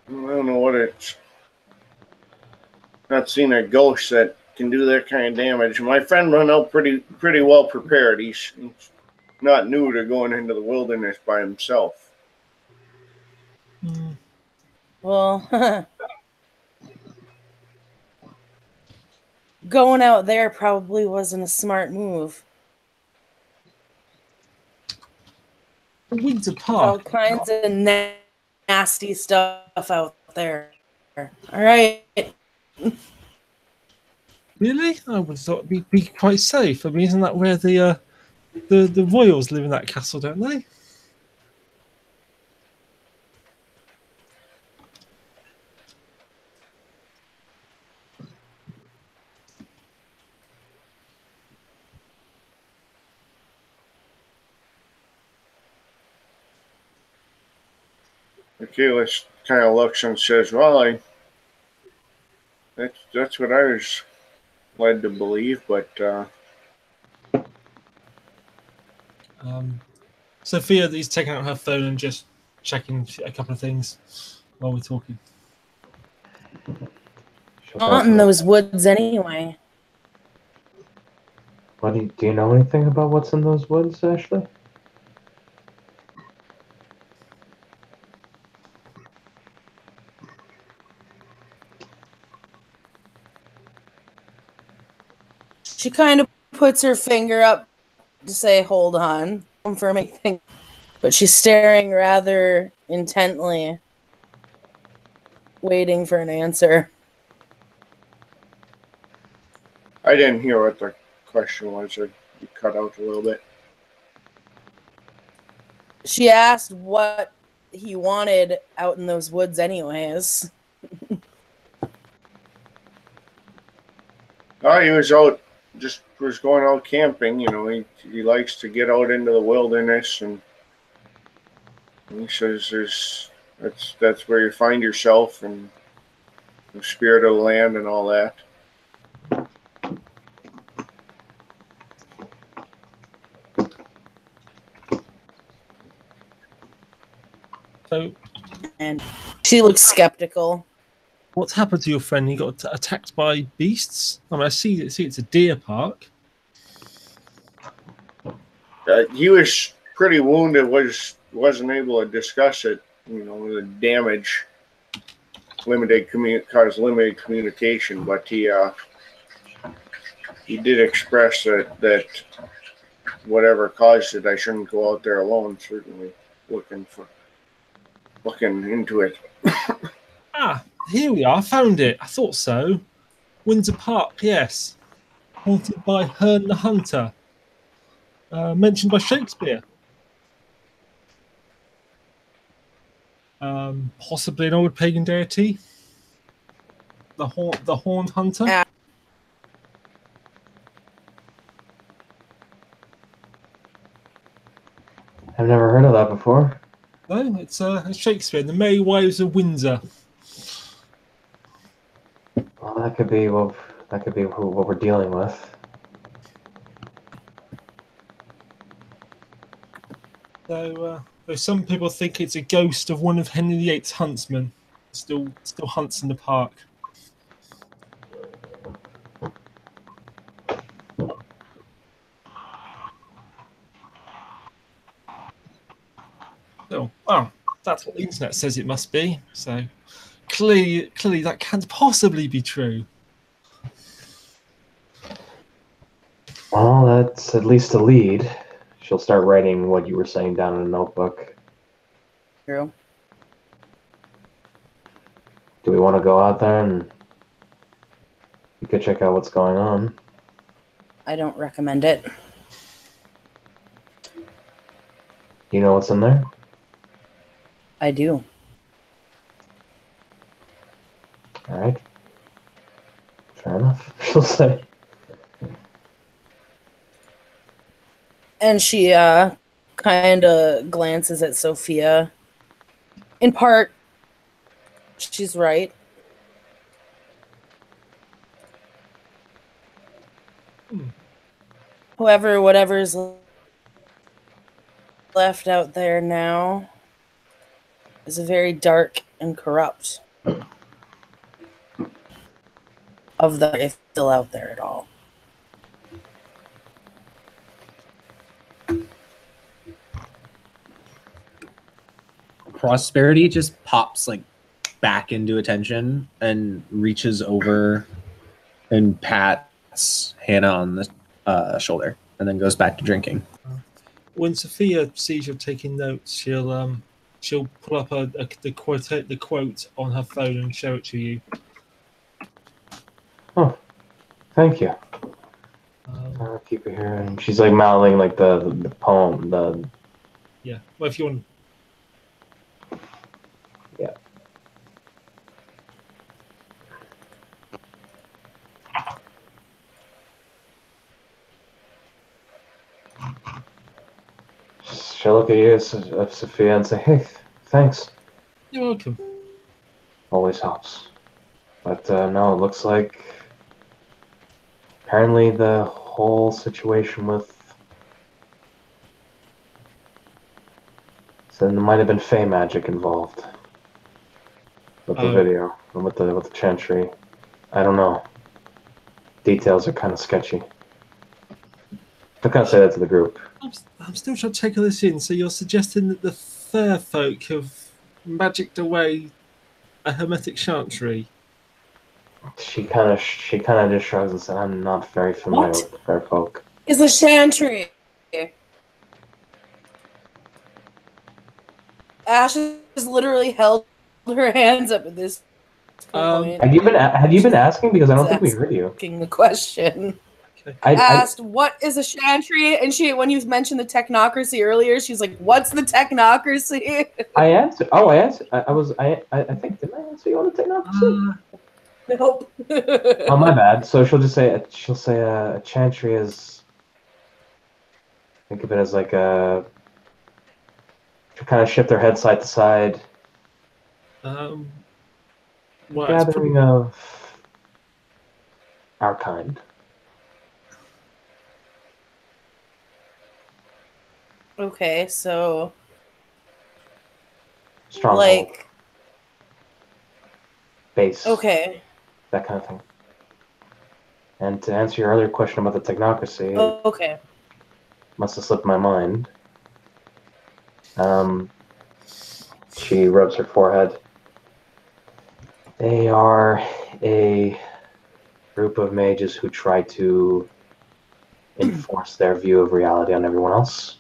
I don't know what it's. Not seen a ghost that can do that kind of damage. My friend run out pretty well prepared. He's not new to going into the wilderness by himself. Well, going out there probably wasn't a smart move. Windsor There's Park. all kinds of nasty stuff out there. All right. Really? I would have thought it'd be quite safe. I mean, isn't that where the royals live in that castle, don't they? Michaelis kind of looks and says, "Well, that's what I was led to believe, but Sophia is taking out her phone and just checking a couple of things while we're talking. Not in those woods anyway. Do you know anything about what's in those woods, Ashley? She kind of puts her finger up to say, hold on, confirming things. But she's staring rather intently, waiting for an answer. I didn't hear what the question was. You cut out a little bit." She asked what he wanted out in those woods anyways. Oh, he was going out camping. You know, he likes to get out into the wilderness, and he says that's where you find yourself and the spirit of the land and all that. So, and she looks skeptical. What's happened to your friend? He got attacked by beasts. I mean, I see it's a deer park. He was pretty wounded. Wasn't able to discuss it. You know, the damage caused limited communication. But he did express that whatever caused it, I shouldn't go out there alone. Certainly looking into it. Here we are. Found it. I thought so. Windsor Park, yes. Haunted by Herne the Hunter. Mentioned by Shakespeare. Possibly an old pagan deity. The Horned Hunter. I've never heard of that before. No, it's Shakespeare. The Merry Wives of Windsor. Well, that could be what we're dealing with. So, some people think it's a ghost of one of Henry VIII's huntsmen. Still hunts in the park. So, well, that's what the internet says it must be. So, clearly that can't possibly be true. Well, that's at least a lead. She'll start writing what you were saying down in a notebook. True. Do we want to go out there and you could check out what's going on? I don't recommend it. You know what's in there? I do. All right. Fair enough, she'll say. And she kind of glances at Sophia, in part she's right. Whatever's left out there now is very dark and corrupt. Of the if still out there at all. Prosperity just pops like back into attention and reaches over and pats Hannah on the shoulder, and then goes back to drinking. When Sophia sees you're taking notes, she'll pull up the quote on her phone and show it to you. Oh, thank you. I'll keep it here. And she's like mouthing like the poem. Yeah. Well, if you want. Yeah. She'll look at you, Sophia, and say, "Hey, thanks." You're welcome. Always helps. But no, it looks like apparently the whole situation with so there might have been fey magic involved with the video and with the chantry. I don't know. Details are kind of sketchy. I can't say that to the group. I'm still trying to take all this in. So you're suggesting that the fair folk have magicked away a hermetic chantry? She kind of just shrugs and said, "I'm not very familiar with the fair folk." Is a chantry. Ash has literally held her hands up at this point. Have you been asking? Because I don't think we heard you. Asking the question. Okay. I asked, "What is a chantry?" And when you mentioned the technocracy earlier, she's like, "What's the technocracy?" I answered. Oh, I answered. I think didn't I answer you on the technocracy? Nope. Oh, my bad. So she'll say a chantry is. Think of it as like a. To kind of shift their head side to side. Well, Gathering of our kind. Okay, so Stronghold. like Base. Okay. That kind of thing. And to answer your earlier question about the technocracy, okay. Must have slipped my mind. She rubs her forehead. They are a group of mages who try to enforce their view of reality on everyone else.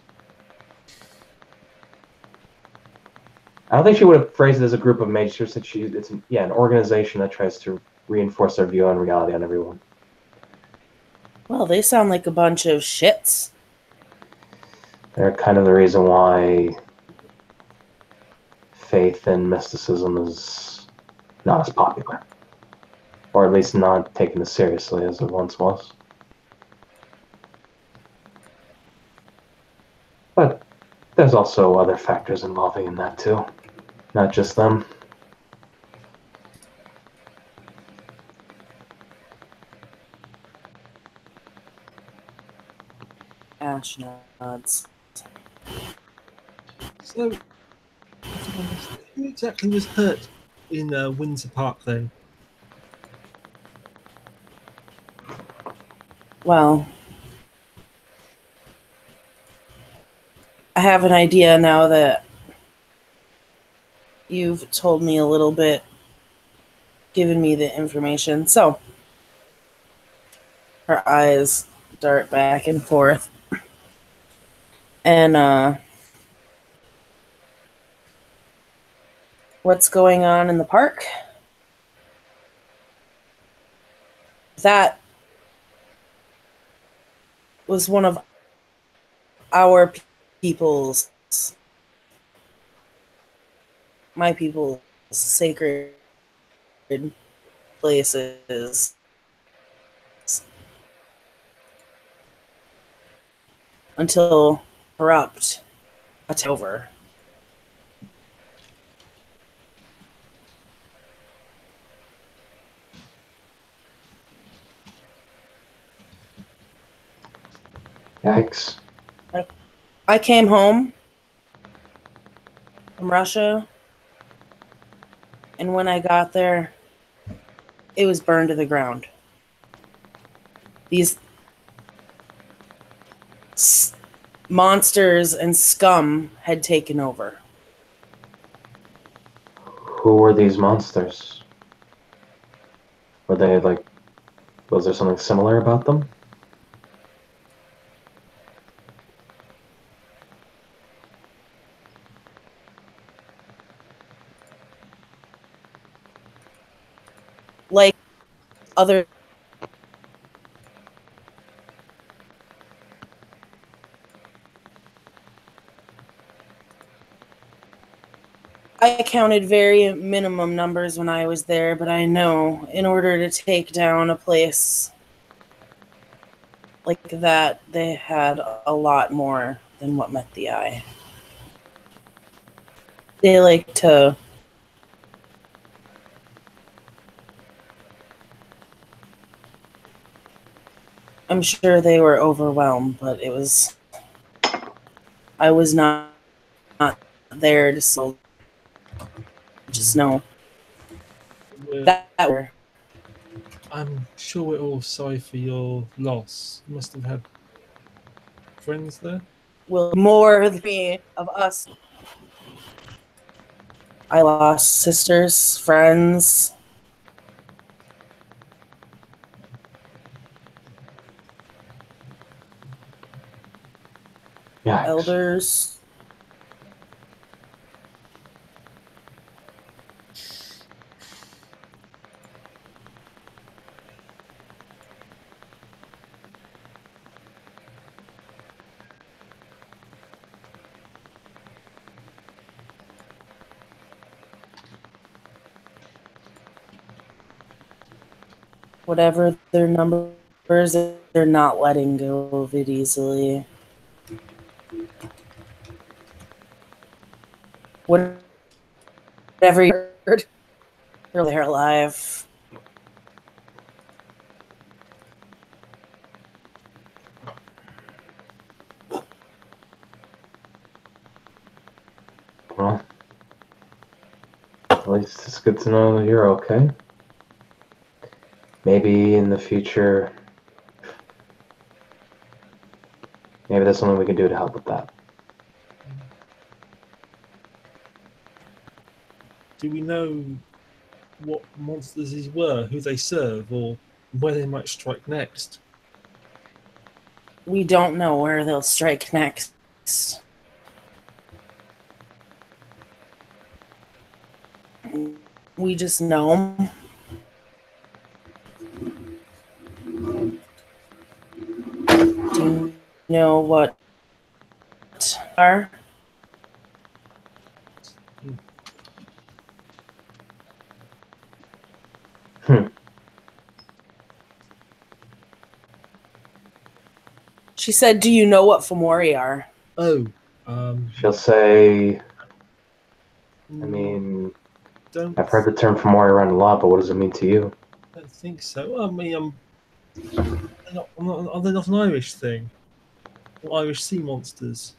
I don't think she would have phrased it as a group of mages. She said it's an organization that tries to reinforce their view on reality on everyone. Well, they sound like a bunch of shits. They're kind of the reason why faith and mysticism is not as popular. Or at least not taken as seriously as it once was. But there's also other factors involving in that too. Not just them. Ash nods. So, who exactly was hurt in Windsor Park then? Well, I have an idea now that you've told me a little bit, given me the information. So, her eyes dart back and forth. And, what's going on in the park? That was one of our people's, my people's sacred places. Until corrupt over. Yikes. I came home from Russia, and when I got there, it was burned to the ground. These monsters and scum had taken over. Who were these monsters? Were they like, was there something similar about them? Like other I counted very minimum numbers when I was there, but I know in order to take down a place like that, they had a lot more than what met the eye. They like to I'm sure they were overwhelmed, but I was not there to so just know that I'm sure we're all sorry for your loss. You must have had friends there. will more of us. I lost sisters, friends. Yikes. Elders. Whatever their numbers, they're not letting go of it easily. Whatever you heard, they're alive. Well, at least it's good to know that you're okay. Maybe in the future, maybe there's something we can do to help with that. Do we know what monsters these were, who they serve, or where they might strike next? We don't know where they'll strike next. We just know. Do you know what are? She said, "Do you know what Fomori are?" Oh, She'll say, I mm, mean, don't I've heard the term Fomori around a lot, but what does it mean to you? don't think so. I mean, are they not an Irish thing? Or Irish sea monsters?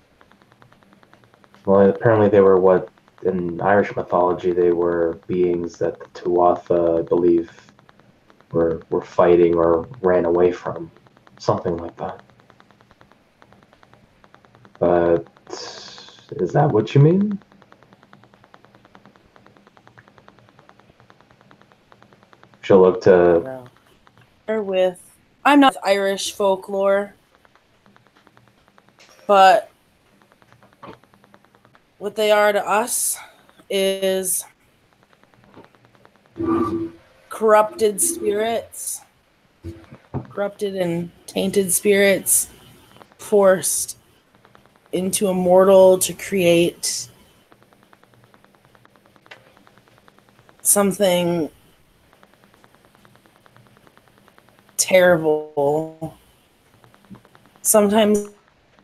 Well, apparently they were what, in Irish mythology, they were beings that the Tuatha, I believe, were fighting or ran away from. Something like that. But is that what you mean? She'll look to. I'm not Irish folklore, but what they are to us is corrupted spirits, corrupted and tainted spirits forced into a mortal to create something terrible. Sometimes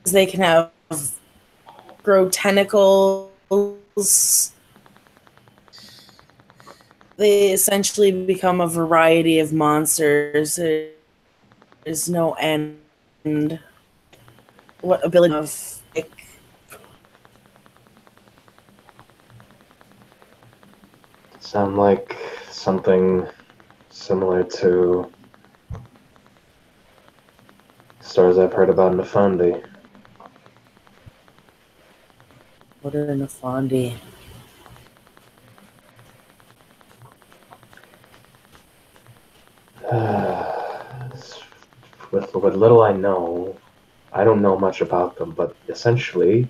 they can grow tentacles. They essentially become a variety of monsters. There's no end. what ability of like, Sound like something similar to stories I've heard about Nefandi. what are Nefandi? With what little I know, I don't know much about them, but essentially,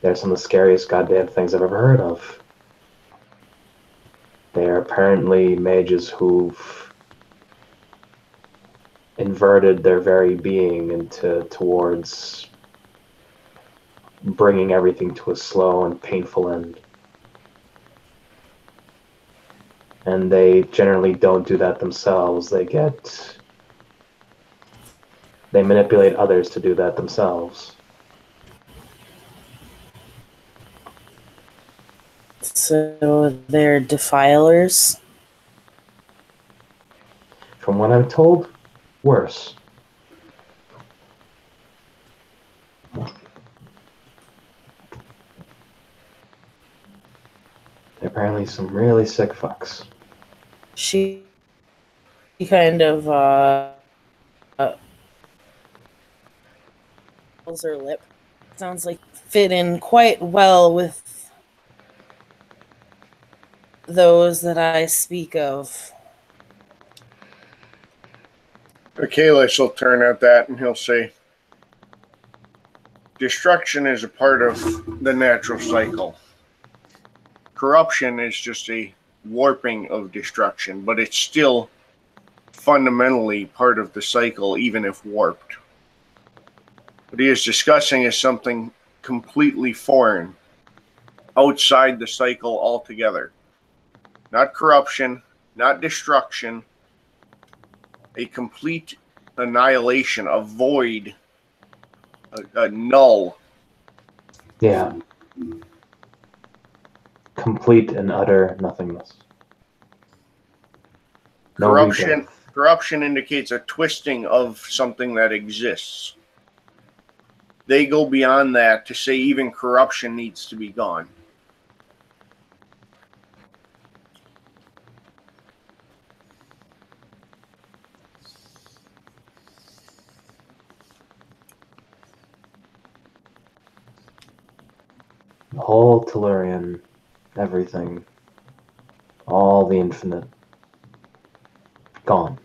they're some of the scariest goddamn things I've ever heard of. They're apparently mages who've inverted their very being towards bringing everything to a slow and painful end. And they generally don't do that themselves. They manipulate others to do that themselves. So they're defilers. From what I'm told, worse. They're apparently some really sick fucks. She kind of pulls her lip. Sounds like fit in quite well with those that I speak of. Kalish will turn at that and he'll say, destruction is a part of the natural cycle. Corruption is just a warping of destruction, but it's still fundamentally part of the cycle, even if warped. What he is discussing is something completely foreign, outside the cycle altogether. Not corruption, not destruction, a complete annihilation, a void, a null. Yeah. Complete and utter nothingness. No rebirth. Corruption indicates a twisting of something that exists. They go beyond that to say even corruption needs to be gone. The whole Tellurian, everything, all the infinite, gone.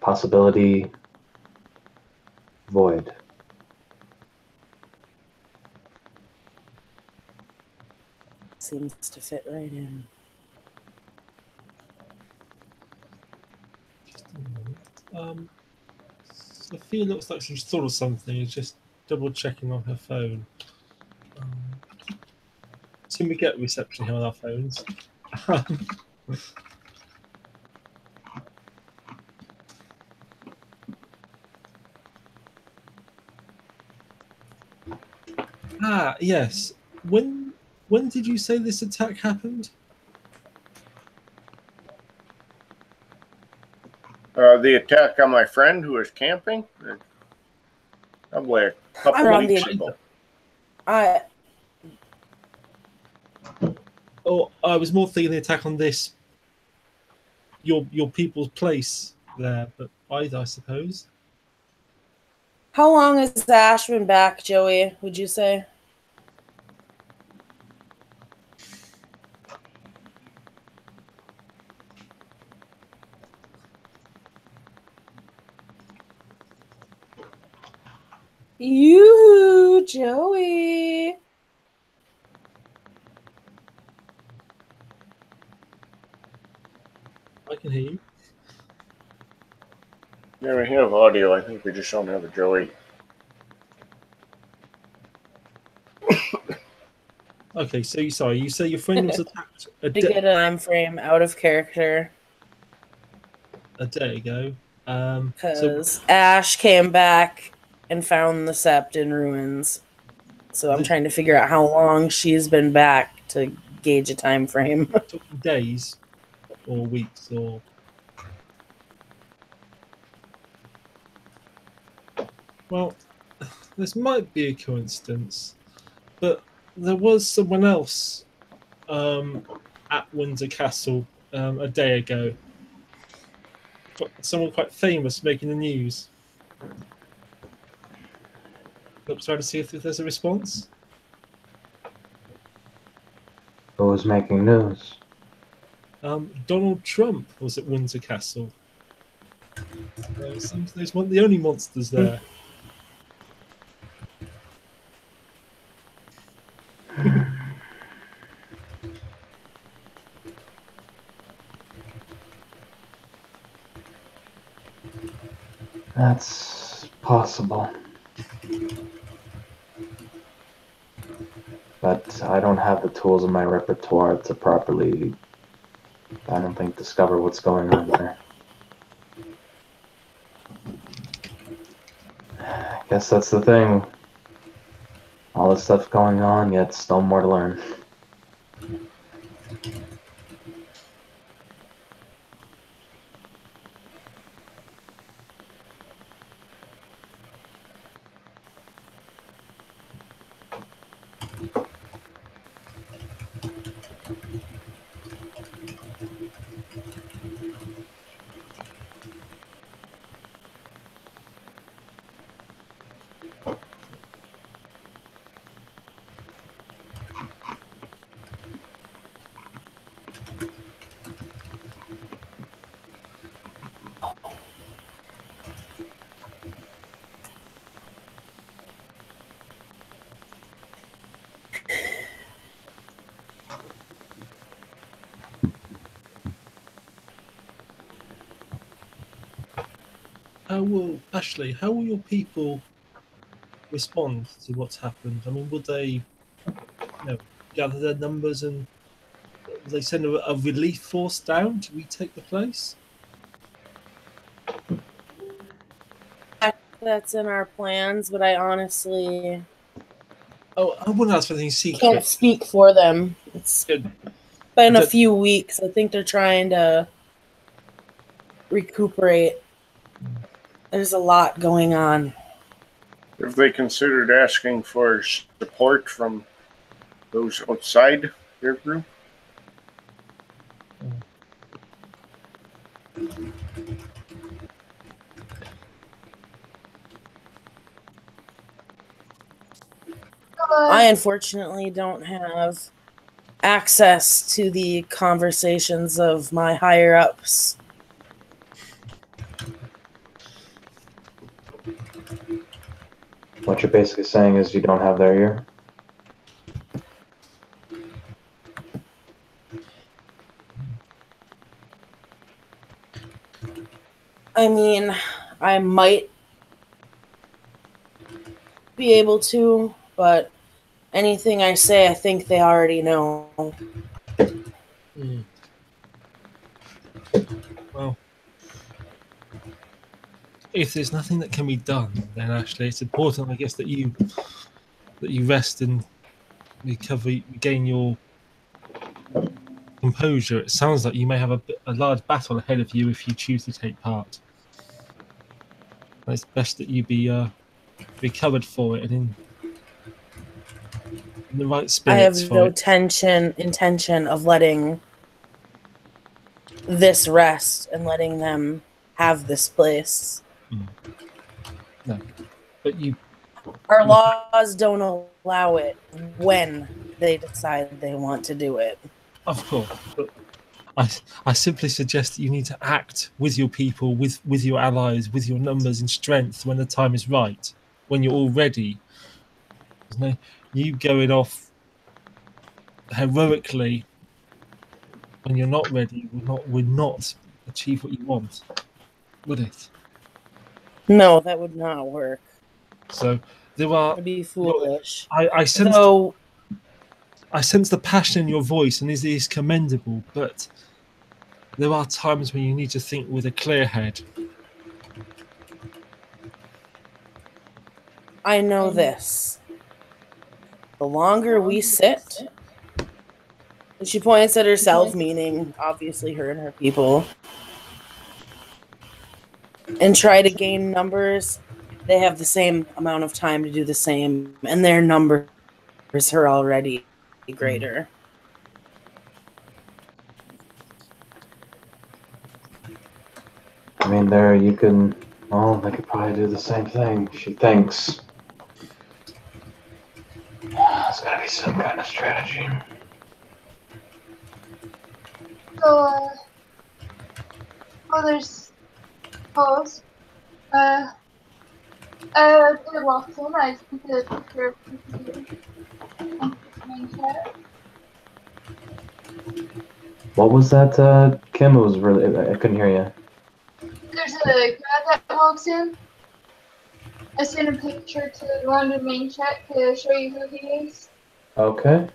Possibility, void. Seems to fit right in. Sophia looks like she's thought of something. Is just double checking on her phone. So we get reception here on our phones. Yes. When did you say this attack happened? The attack on my friend who was camping? Probably a couple of weeks ago. I was more thinking the attack on this your people's place there, but I suppose. How long has Ash been back, Joey, would you say? You, Joey. I can hear you. Yeah, we have audio. I think we just don't have a Joey. Okay, so you say your friend was attacked To get a time frame out of character. A day ago. Because Ash came back and found the sept in ruins. So I'm trying to figure out how long she's been back to gauge a time frame. Days. or weeks or. Well, this might be a coincidence, but there was someone else at Windsor Castle a day ago. Someone quite famous making the news. Let's try to see if there's a response. Who was making news? Donald Trump was at Windsor Castle. Seems there's the only monsters there. That's possible. But I don't have the tools in my repertoire to properly, I don't think, discover what's going on there. I guess that's the thing. All this stuff going on, yet still more to learn. How will your people respond to what's happened? I mean, would they, gather their numbers and will they send a relief force down to retake the place? That's in our plans, but I honestly Oh, I wouldn't ask for anything secret. can't speak for them. It's Good. been a few weeks. I think they're trying to recuperate. There's a lot going on. Have they considered asking for support from those outside their group? I unfortunately don't have access to the conversations of my higher ups. What you're basically saying is you don't have their ear? I mean, I might be able to, but anything I say, I think they already know. Well, if there's nothing that can be done, then actually it's important, I guess, that you rest and regain your composure. It sounds like you may have a large battle ahead of you if you choose to take part. It's best that you be recovered for it and in the right spirits. I have no intention of letting this rest and letting them have this place. No, but our laws don't allow it when they decide they want to do it. Of course, but I simply suggest that you need to act with your people, with your allies, with your numbers and strength when the time is right, when you're all ready. There's no you going off heroically when you're not ready would not achieve what you want, would it? No, that would not work. So there are. It'd be foolish. I sense. I sense the passion in your voice, and it is commendable. But there are times when you need to think with a clear head. I know this. The longer we sit, She points at herself, meaning obviously her and her people, and try to gain numbers. They have the same amount of time to do the same, and their numbers are already greater. I mean, there you can. Well, they could probably do the same thing. She thinks. There's gotta be some kind of strategy. So, there's pause. It walks in. I see the picture of the main chat. What was that, Kim? It was really. I couldn't hear you. There's a guy that walks in. I sent a picture to the London main chat to show you who he is. Okay.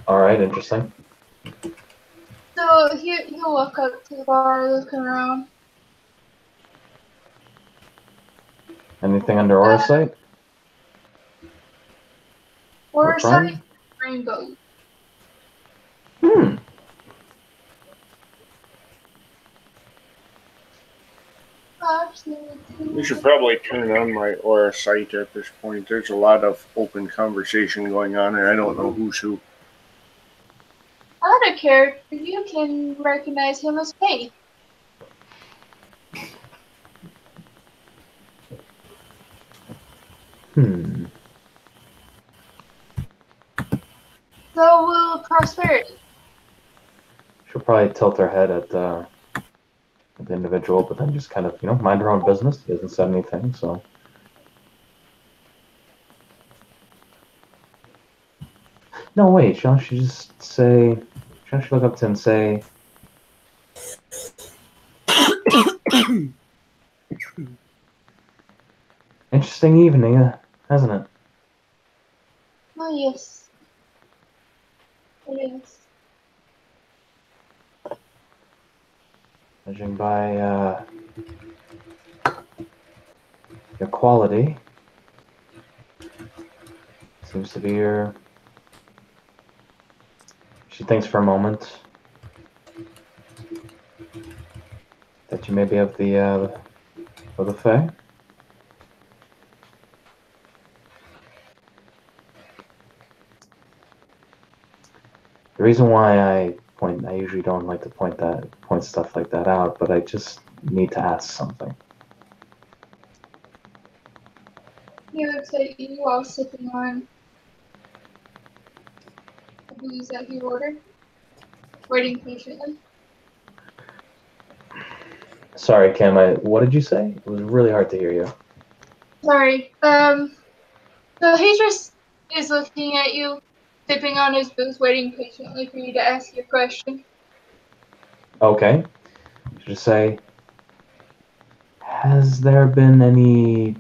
All right, interesting. So he'll walk up to the bar, looking around. Anything under aura sight? Or Or sight friend? rainbow. Hmm. We should probably turn on my aura sight at this point. There's a lot of open conversation going on, and I don't know who's who. Out of character, you can recognize him as Faith. Hmm. So will Prosperity. She'll probably tilt her head at the individual, but then just kind of, mind her own business. He hasn't said anything, so. No, wait. Shouldn't she just say? Shouldn't she look up to him and say? Interesting evening, hasn't it? Oh, yes. It is. Judging by your quality, seems to be your. She thinks for a moment that you may be of the Fae. The reason why I usually don't like to point stuff like that out, but I just need to ask something. He looks at you while sipping on the booze that he ordered, waiting patiently. Sorry, Kim. What did you say? It was really hard to hear you. Sorry. So he just is looking at you, sipping on his booze, waiting patiently for you to ask your question. Okay. Just say, has there been any?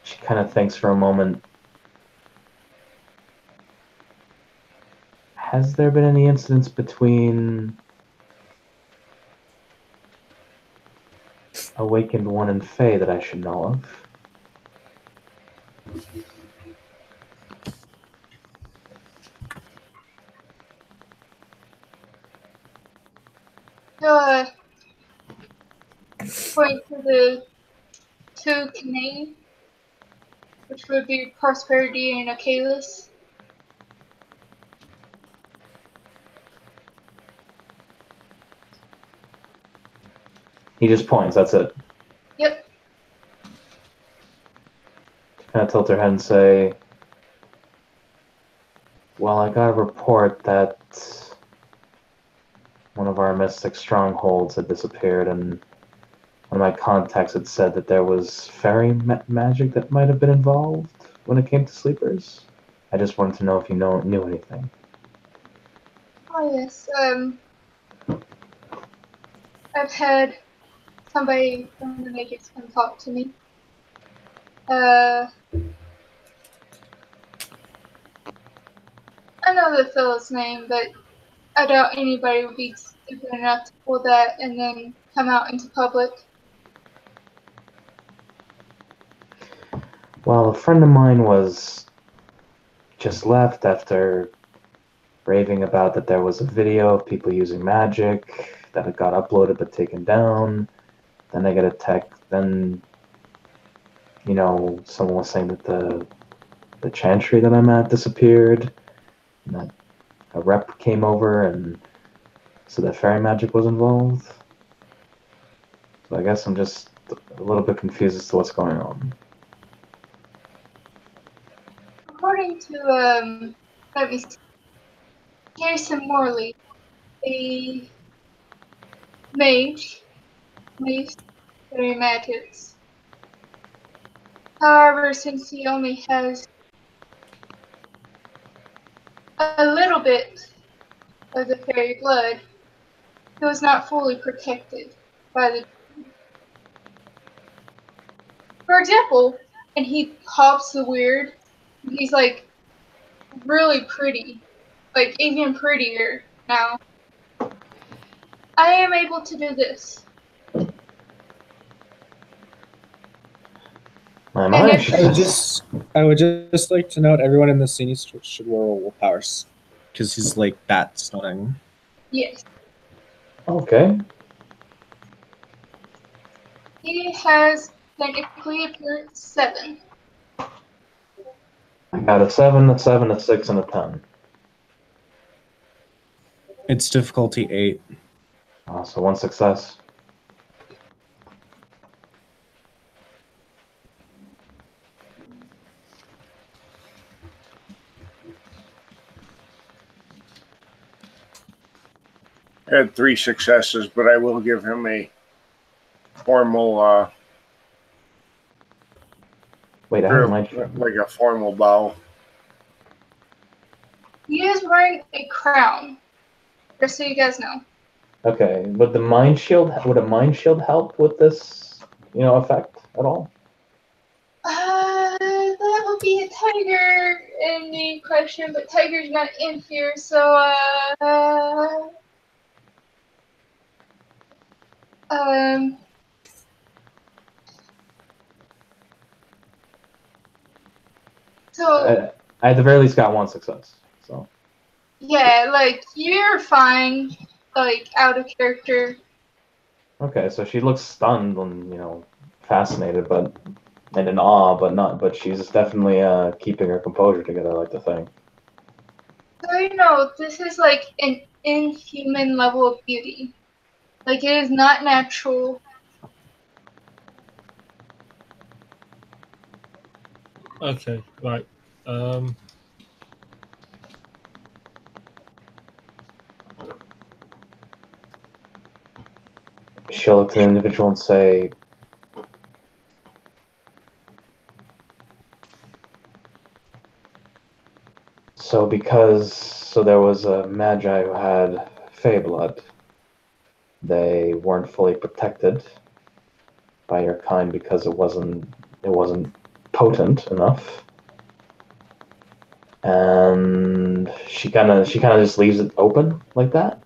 She kind of thinks for a moment. Has there been any incidents between Awakened One and Fae that I should know of? So, point to the two Canadian, which would be Prosperity and Achilles. He just points. That's it. Yep. Kind of tilt her head and say, well, I got a report that one of our mystic strongholds had disappeared, and one of my contacts had said that there was fairy magic that might have been involved when it came to sleepers. I just wanted to know if you knew anything. Oh yes. I've had somebody from the Matrix come talk to me. I know the fellow's name, but I doubt anybody would be stupid enough to pull that and then come out into public. Well, a friend of mine was just left after raving about that there was a video of people using magic, that it got uploaded but taken down. Then I get a text, then, someone was saying that the chantry that I'm at disappeared, and that a rep came over and so that fairy magic was involved. So I guess I'm just a little bit confused as to what's going on. According to let me see, Jason Morley, a mage fairy magics. However, since he only has a little bit of the fairy blood, he was not fully protected by the. For example, and he pops the weird. He's like really pretty, like even prettier now. I am able to do this, My and mind if I would just like to note everyone in the scene should roll willpowers because he's like that stunning. yes, Okay. he has technically a 7. I got a 7, a 7, a 6, and a 10. It's difficulty 8. So 1 success. I had 3 successes, but I will give him a formal, Wait, I have my like a formal bow. He is wearing a crown, just so you guys know. Okay, would a mind shield help with this, effect at all? That would be a tiger in the question, but tiger's not in here, so so I at the very least got 1 success. So yeah, like you're fine, like out of character. okay, so she looks stunned and fascinated, and in awe, but she's definitely keeping her composure together, I like to think. So this is like an inhuman level of beauty. Like it is not natural. Okay, right. She'll look to the individual and say, so there was a magi who had fey blood. They weren't fully protected by your kind because it wasn't potent enough. And she kind of just leaves it open like that.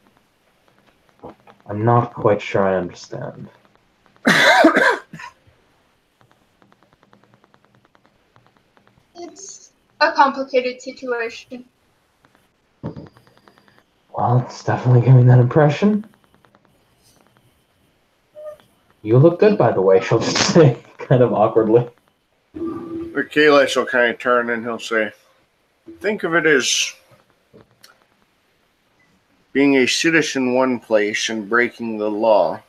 I'm not quite sure I understand. It's a complicated situation. Well, it's definitely giving that impression. You look good, by the way, she'll just say, kind of awkwardly. The Kalish will kind of turn and he'll say, think of it as being a citizen one place and breaking the law.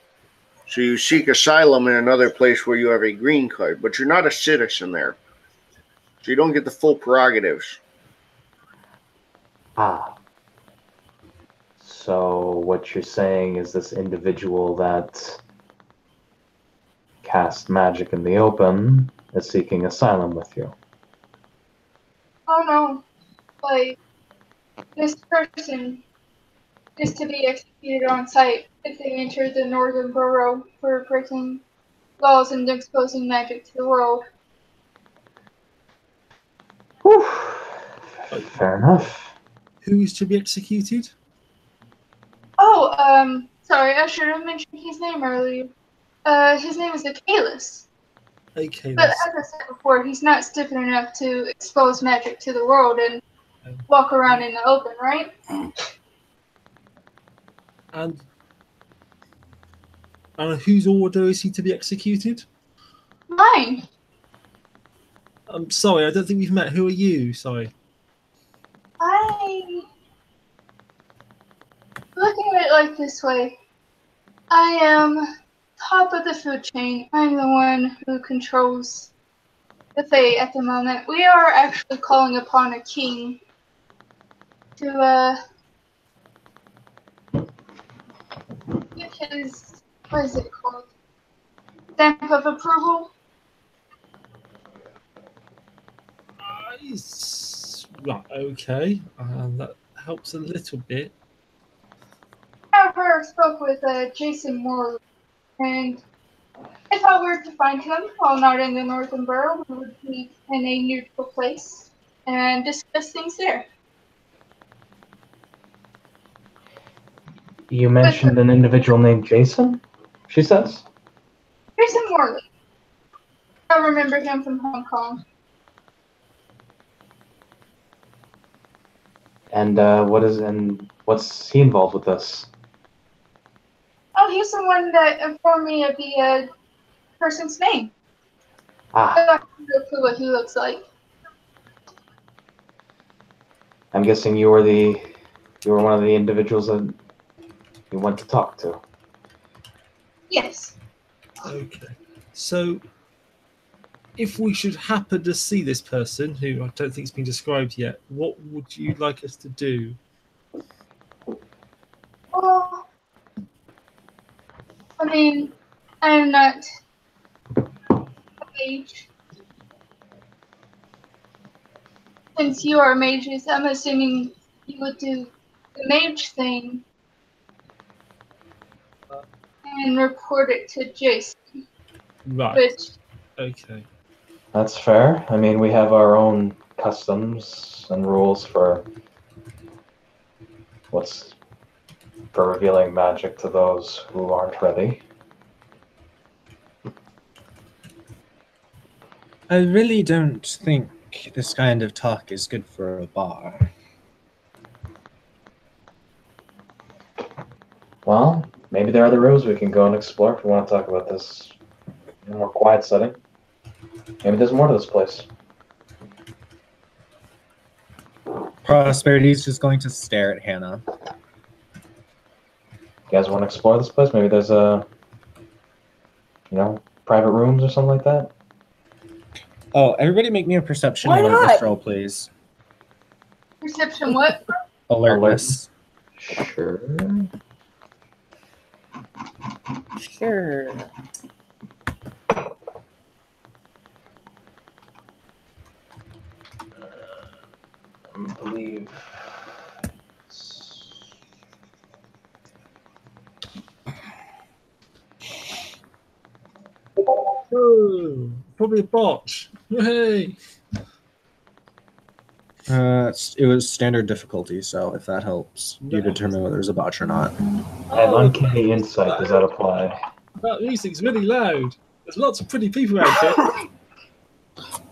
So you seek asylum in another place where you have a green card, but you're not a citizen there. So you don't get the full prerogatives. Ah. So what you're saying is this individual that cast magic in the open is seeking asylum with you. Oh no. Like this person is to be executed on sight if they enter the northern borough for breaking laws and exposing magic to the world. Whew. Fair enough. Who is to be executed? Oh, sorry, I should have mentioned his name earlier. His name is the Kalis. Okay. But as I said before, he's not stupid enough to expose magic to the world and walk around in the open, right? And whose order is he to be executed? Mine. I'm sorry, I don't think we've met. Who are you? Sorry. Looking at it like this way, I am top of the food chain. I'm the one who controls the Fae at the moment. We are actually calling upon a king to give his, what is it called? Stamp of approval. Right, okay. That helps a little bit. However, I spoke with Jason Moore, and if I were to find him while not in the Northern Borough, we would meet in a neutral place and discuss things there. You mentioned an individual named Jason, she says? Jason Morley. I remember him from Hong Kong. And what's he involved with this? Oh, he's the one that informed me of the person's name. Ah, I have no clue what he looks like. I'm guessing you were one of the individuals that you went to talk to. Yes. Okay. So, if we should happen to see this person, who I don't think has been described yet, what would you like us to do? Well, I mean, I'm not a mage. Since you are mages, I'm assuming you would do the mage thing and report it to Jason. Right. Which, Okay. That's fair. I mean, we have our own customs and rules for revealing magic to those who aren't ready. I really don't think this kind of talk is good for a bar. Well, maybe there are other rooms we can go and explore if we want to talk about this in a more quiet setting. Maybe there's more to this place. Prosperity's just going to stare at Hannah. You guys want to explore this place? Maybe there's private rooms or something like that? Oh, everybody make me a perception Why alertness not? roll, please. perception what? Alertness. Sure. Sure. I believe. Oh, probably a botch. Hey. It was standard difficulty, so if that helps you determine whether there's a botch or not. I have uncanny insight. Does that apply? That music's really loud. There's lots of pretty people out here.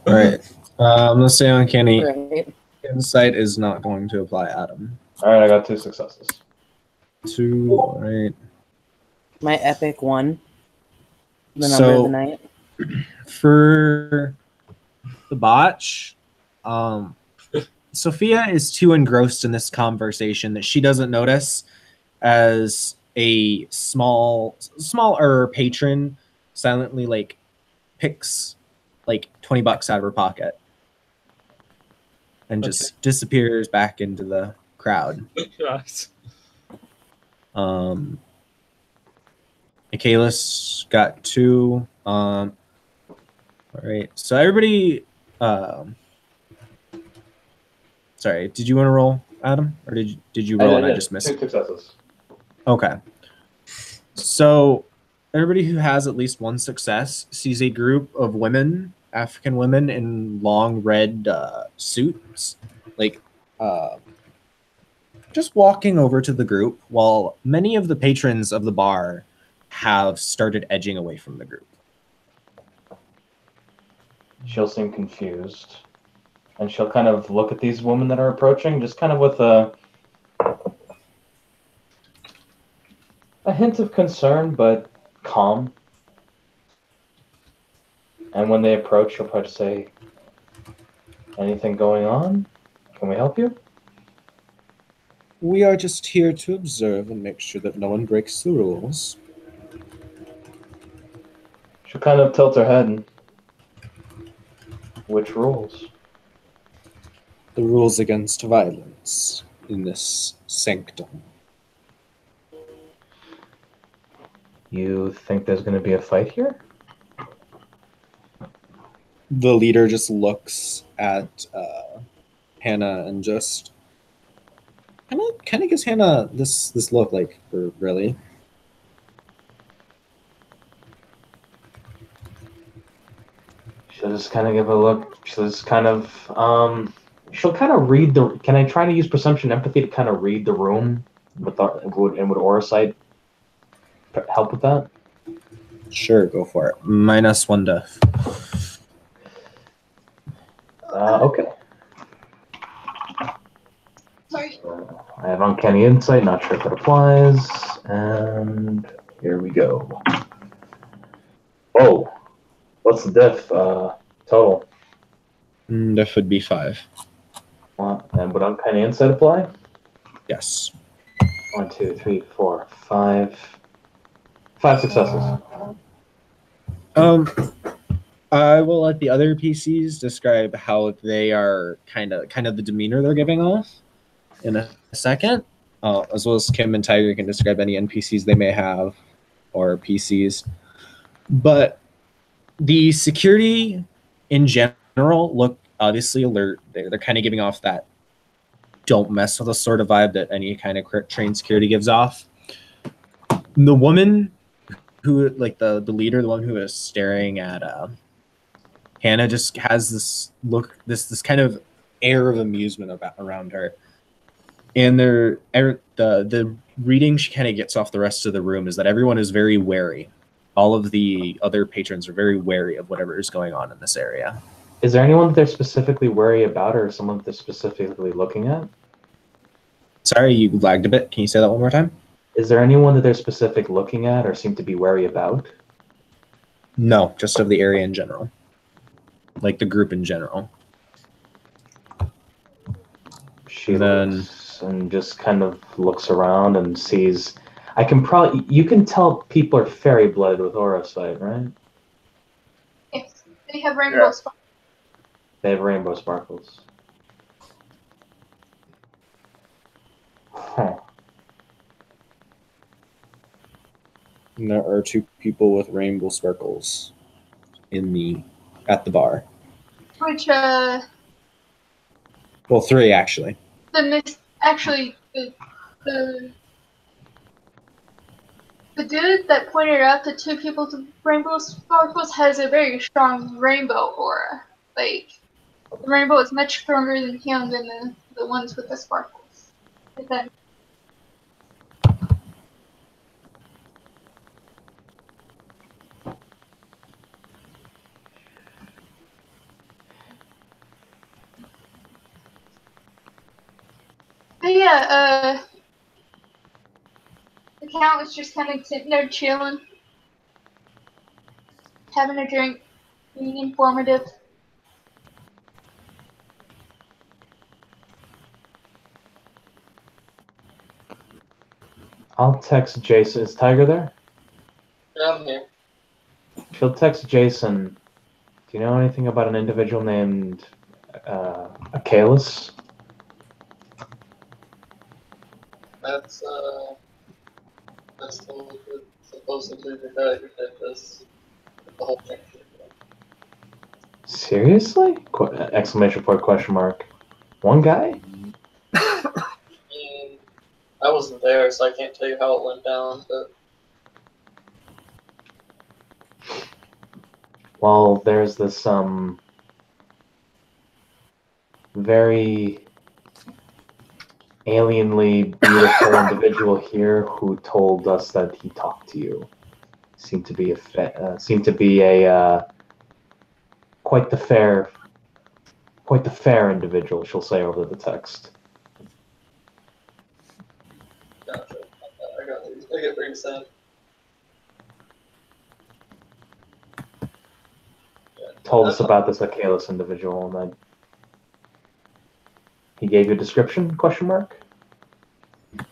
All right. Let's say uncanny Right. insight is not going to apply, Adam. All right, I got 2 successes. 2, all right. My epic one. The number So- of the night. For the botch, Sophia is too engrossed in this conversation that she doesn't notice as a smaller patron silently picks $20 out of her pocket and just disappears back into the crowd. Right. Michaelis got 2. All right. So everybody. Sorry. Did you want to roll, Adam, or did you roll and I just missed 2 it? successes. Okay. So everybody who has at least 1 success sees a group of women, African women in long red suits, just walking over to the group while many of the patrons of the bar have started edging away from the group. She'll seem confused. And she'll kind of look at these women that are approaching, just kind of with a hint of concern, but calm. And when they approach, she'll probably say, "Anything going on? Can we help you?" We are just here to observe and make sure that no one breaks the rules. She'll kind of tilt her head. Which rules? The rules against violence in this sanctum. You think there's going to be a fight here? The leader just looks at Hannah and just kind of gives Hannah this look like, really? She'll just kind of give a look. She'll just kind of she'll kind of read the. Can I try to use perception empathy to kind of read the room with would aura sight help with that? Sure, go for it. -1 death. Okay. Sorry. I have uncanny insight. Not sure if it applies. And here we go. Oh, what's the diff total? Diff would be 5. And would uncanny insight apply? Yes. 1, 2, 3, 4, 5. 5 successes. I will let the other PCs describe how they are kind of the demeanor they're giving off in a second, as well as Kim and Tiger can describe any NPCs they may have or PCs. But the security in general look obviously alert. They're kind of giving off that don't mess with us sort of vibe that any kind of trained security gives off. The woman who, like the leader, the one who is staring at Hannah, just has this look, this kind of air of amusement around her. And the reading she kind of gets off the rest of the room is that everyone is very wary. All of the other patrons are very wary of whatever is going on in this area. Is there anyone that they're specifically wary about, or someone that they're specifically looking at? Sorry, you lagged a bit. Can you say that one more time? Is there anyone that they're specific looking at or seem to be wary about? No, just of the area in general. Like the group in general. She looks and just kind of looks around and sees. You can tell people are fairy blooded with aura sight, right? Yes, they have rainbow sparkles. They have rainbow sparkles. Huh. And there are 2 people with rainbow sparkles at the bar. Which Well, 3 actually. The dude that pointed out the 2 people with rainbow sparkles has a very strong rainbow aura. Like, the rainbow is much stronger than him than the ones with the sparkles. If that But yeah, the count was just kind of sitting there chilling, having a drink, being informative. I'll text Jason. Is Tiger there? Yeah, I'm here. She'll text Jason. Do you know anything about an individual named Akalis? That's supposedly the guy who did this, the whole thing. Seriously? Exclamation point, question mark. One guy? I mean, I wasn't there, so I can't tell you how it went down, but Well, there's this very alienly beautiful individual here who told us that he talked to you. Seemed to be a quite quite the fair individual, she'll say over the text. Gotcha. I get what you're saying. Told us about this Akalis individual, and then he gave you a description? Question mark. I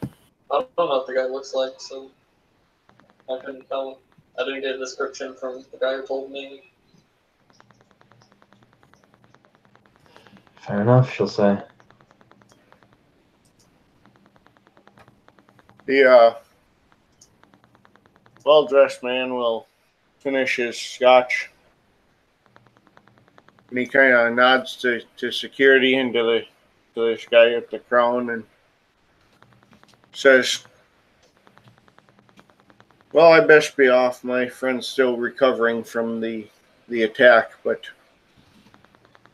don't know what the guy looks like, so I couldn't tell. I didn't get a description from the guy who told me. Fair enough, she'll say. The well-dressed man will finish his scotch, and he kind of nods to security and to this guy at the crown and says, "Well, I best be off. My friend's still recovering from the attack, but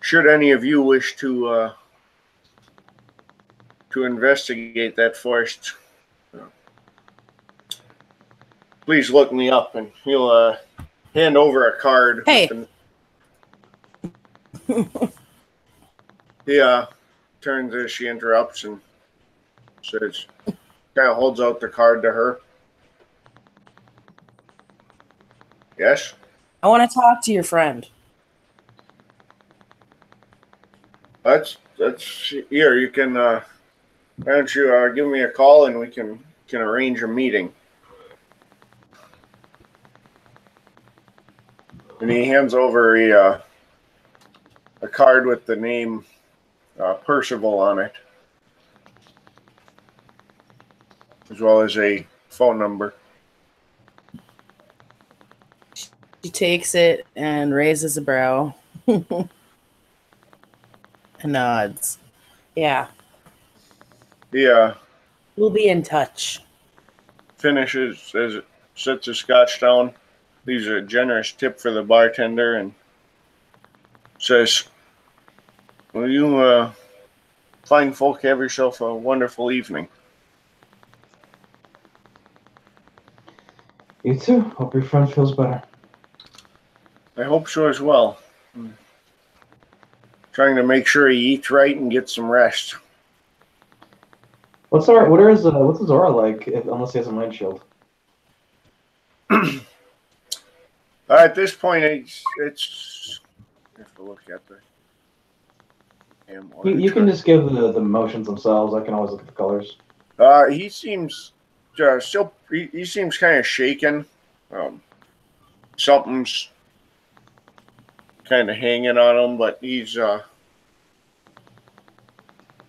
should any of you wish to investigate that forest, please look me up." And he'll hand over a card. Hey. He turns as she interrupts and says, kind of holds out the card to her. Yes? I want to talk to your friend. That's here. You can why don't you give me a call and we can arrange a meeting. And he hands over a card with the name Percival on it, as well as a phone number. She takes it and raises a brow and nods. Yeah. He We'll be in touch. finishes as it sets his scotch down, leaves a generous tip for the bartender, and says, "Well, you fine folk have yourself a wonderful evening." You too. Hope your friend feels better. I hope so as well. Trying to make sure he eats right and gets some rest. What's his aura like? Unless he has a mind shield. At this point, it's I have to look at the. You can just give the motions themselves. I can always look at the colors. He seems still. He seems kind of shaken. Something's kind of hanging on him, but he's other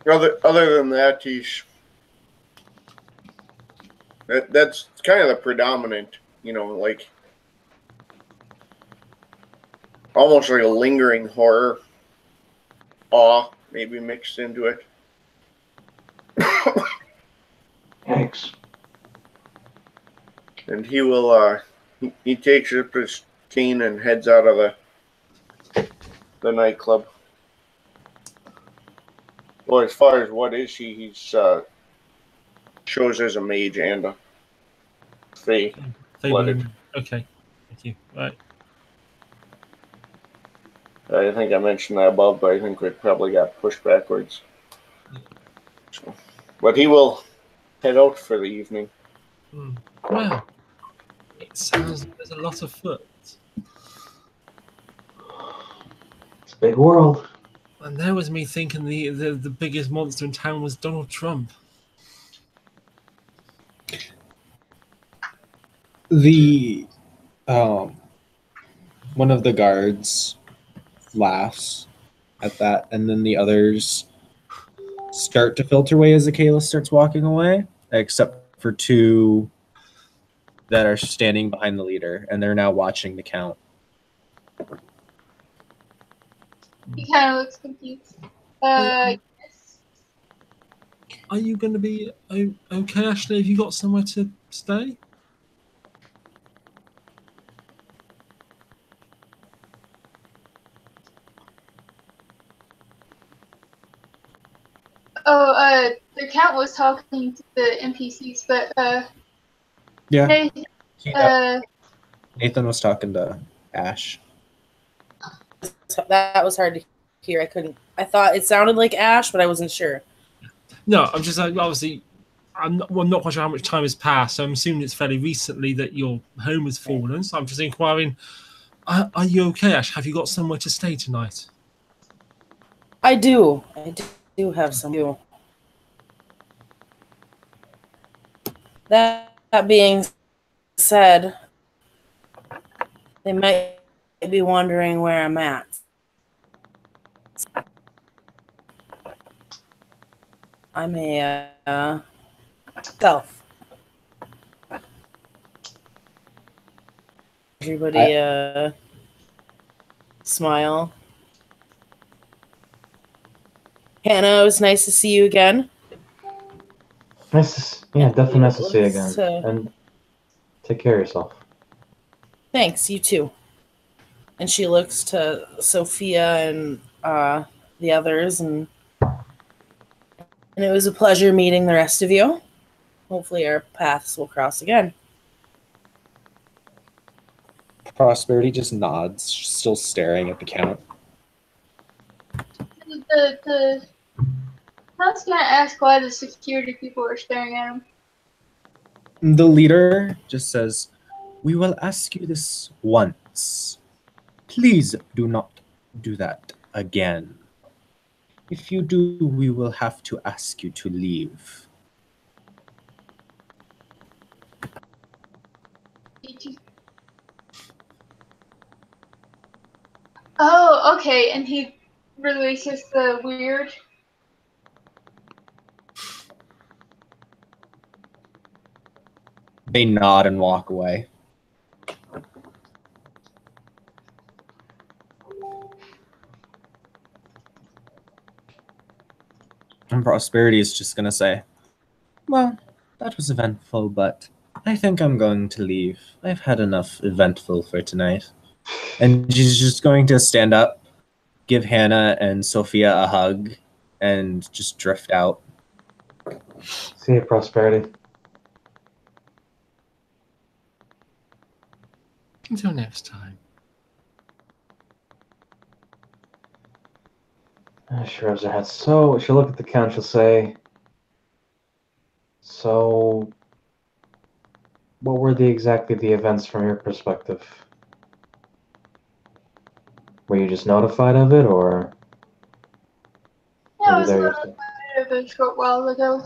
than that, that's kind of the predominant, like almost like a lingering horror, awe maybe mixed into it. Thanks. And he will he takes up his cane and heads out of the nightclub. Well, as far as what is he's shows as a mage and a fae blooded. Okay, thank you. Right. I think I mentioned that above, but I think it probably got pushed backwards. So, but he will head out for the evening. Well, it sounds like there's a lot afoot. It's a big world. And there was me thinking the biggest monster in town was Donald Trump. The one of the guards laughs at that, and then the others start to filter away as Akalis starts walking away, except for two that are standing behind the leader, and they're now watching the count. He kind of looks confused. Yes. Are you going to be okay, Ashley? Have you got somewhere to stay? Oh, the count was talking to the NPCs, but Yeah. hey, Nathan was talking to Ash. hard to hear. I thought it sounded like Ash, but I wasn't sure. No, I'm just obviously, I'm not quite sure how much time has passed. So I'm assuming it's fairly recently that your home has fallen. So I'm just inquiring, are you okay, Ash? Have you got somewhere to stay tonight? I do do have some. That being said, they might be wondering where I'm at. I'm a self. Everybody smile. Hannah, it was nice to see you again. Definitely nice to see you again. And take care of yourself. Thanks, you too. And she looks to Sophia and the others, and it was a pleasure meeting the rest of you. Hopefully our paths will cross again. Prosperity just nods, still staring at the count. I was gonna ask why the security people are staring at him. The leader just says, "We will ask you this once. Please do not do that again. If you do, we will have to ask you to leave." Oh, okay, and he releases the weird. They nod and walk away. And Prosperity is just gonna say, "Well, that was eventful, but I think I'm going to leave. I've had enough eventful for tonight." And she's just going to stand up, give Hannah and Sophia a hug, and just drift out. See you, Prosperity. Until next time. She rubs her head. So she'll look at the count. She'll say, "So, what were exactly the events from your perspective? Were you just notified of it, or?" Yeah, I was notified of it a short while ago.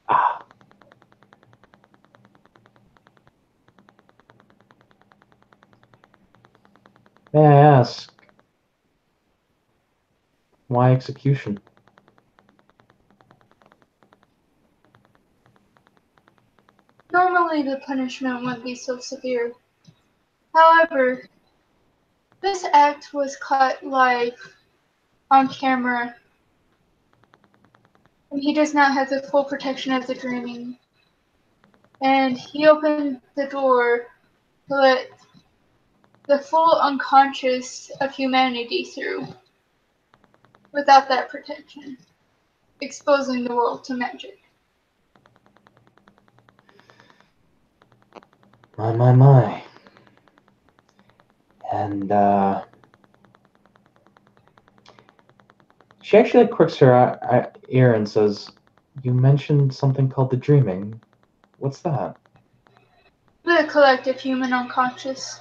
Ah. May I ask, why execution? Normally the punishment wouldn't be so severe. However, this act was caught live on camera, and he does not have the full protection of the dreaming. And he opened the door to let the full unconscious of humanity through without that protection, exposing the world to magic. My. And, she actually quirks her ear and says, "You mentioned something called the dreaming. What's that?" The collective human unconscious.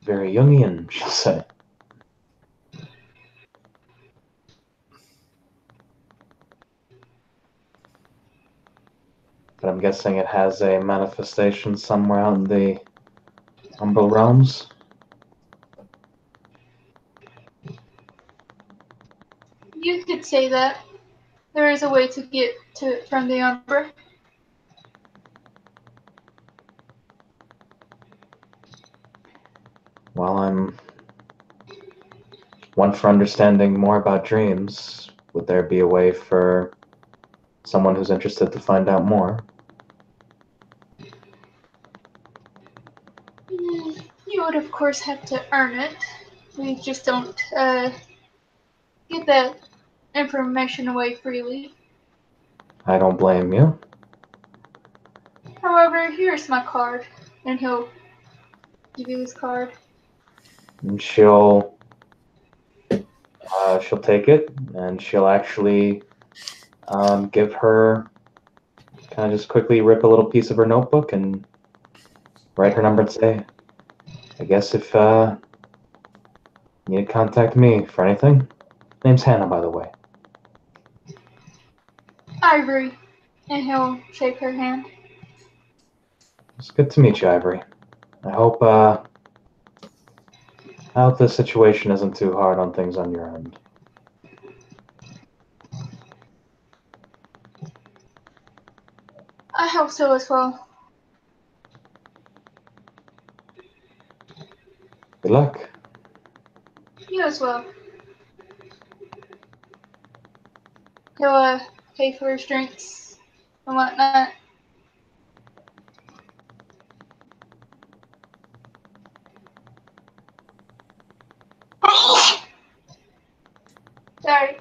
Very Jungian, she'll say. But I'm guessing it has a manifestation somewhere out in the umbral realms. You could say that. There is a way to get to it from the Umbra. Well, I'm one for understanding more about dreams. Would there be a way for someone who's interested to find out more? You would, of course, have to earn it. We just don't get that information away freely. I don't blame you. However, here's my card, and he'll give you this card. And she'll take it, and she'll actually give her kind of just quickly rip a little piece of her notebook and write her number and say, I guess if you need to contact me for anything. Name's Hannah, by the way. Ivory. And he'll shake her hand. It's good to meet you, Ivory. I hope this situation isn't too hard on things on your end. I hope so as well. Good luck. You as well. He'll pay for his drinks and whatnot. Sorry.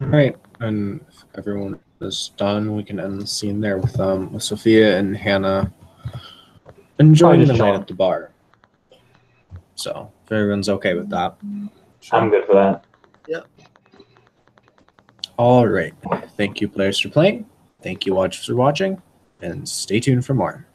All right, and if everyone is done, we can end the scene there with Sophia and Hannah enjoying just the night chilling. at the bar. So if everyone's okay with that. I'm good for that. All right. Thank you, players, for playing. Thank you, watchers, for watching, and stay tuned for more.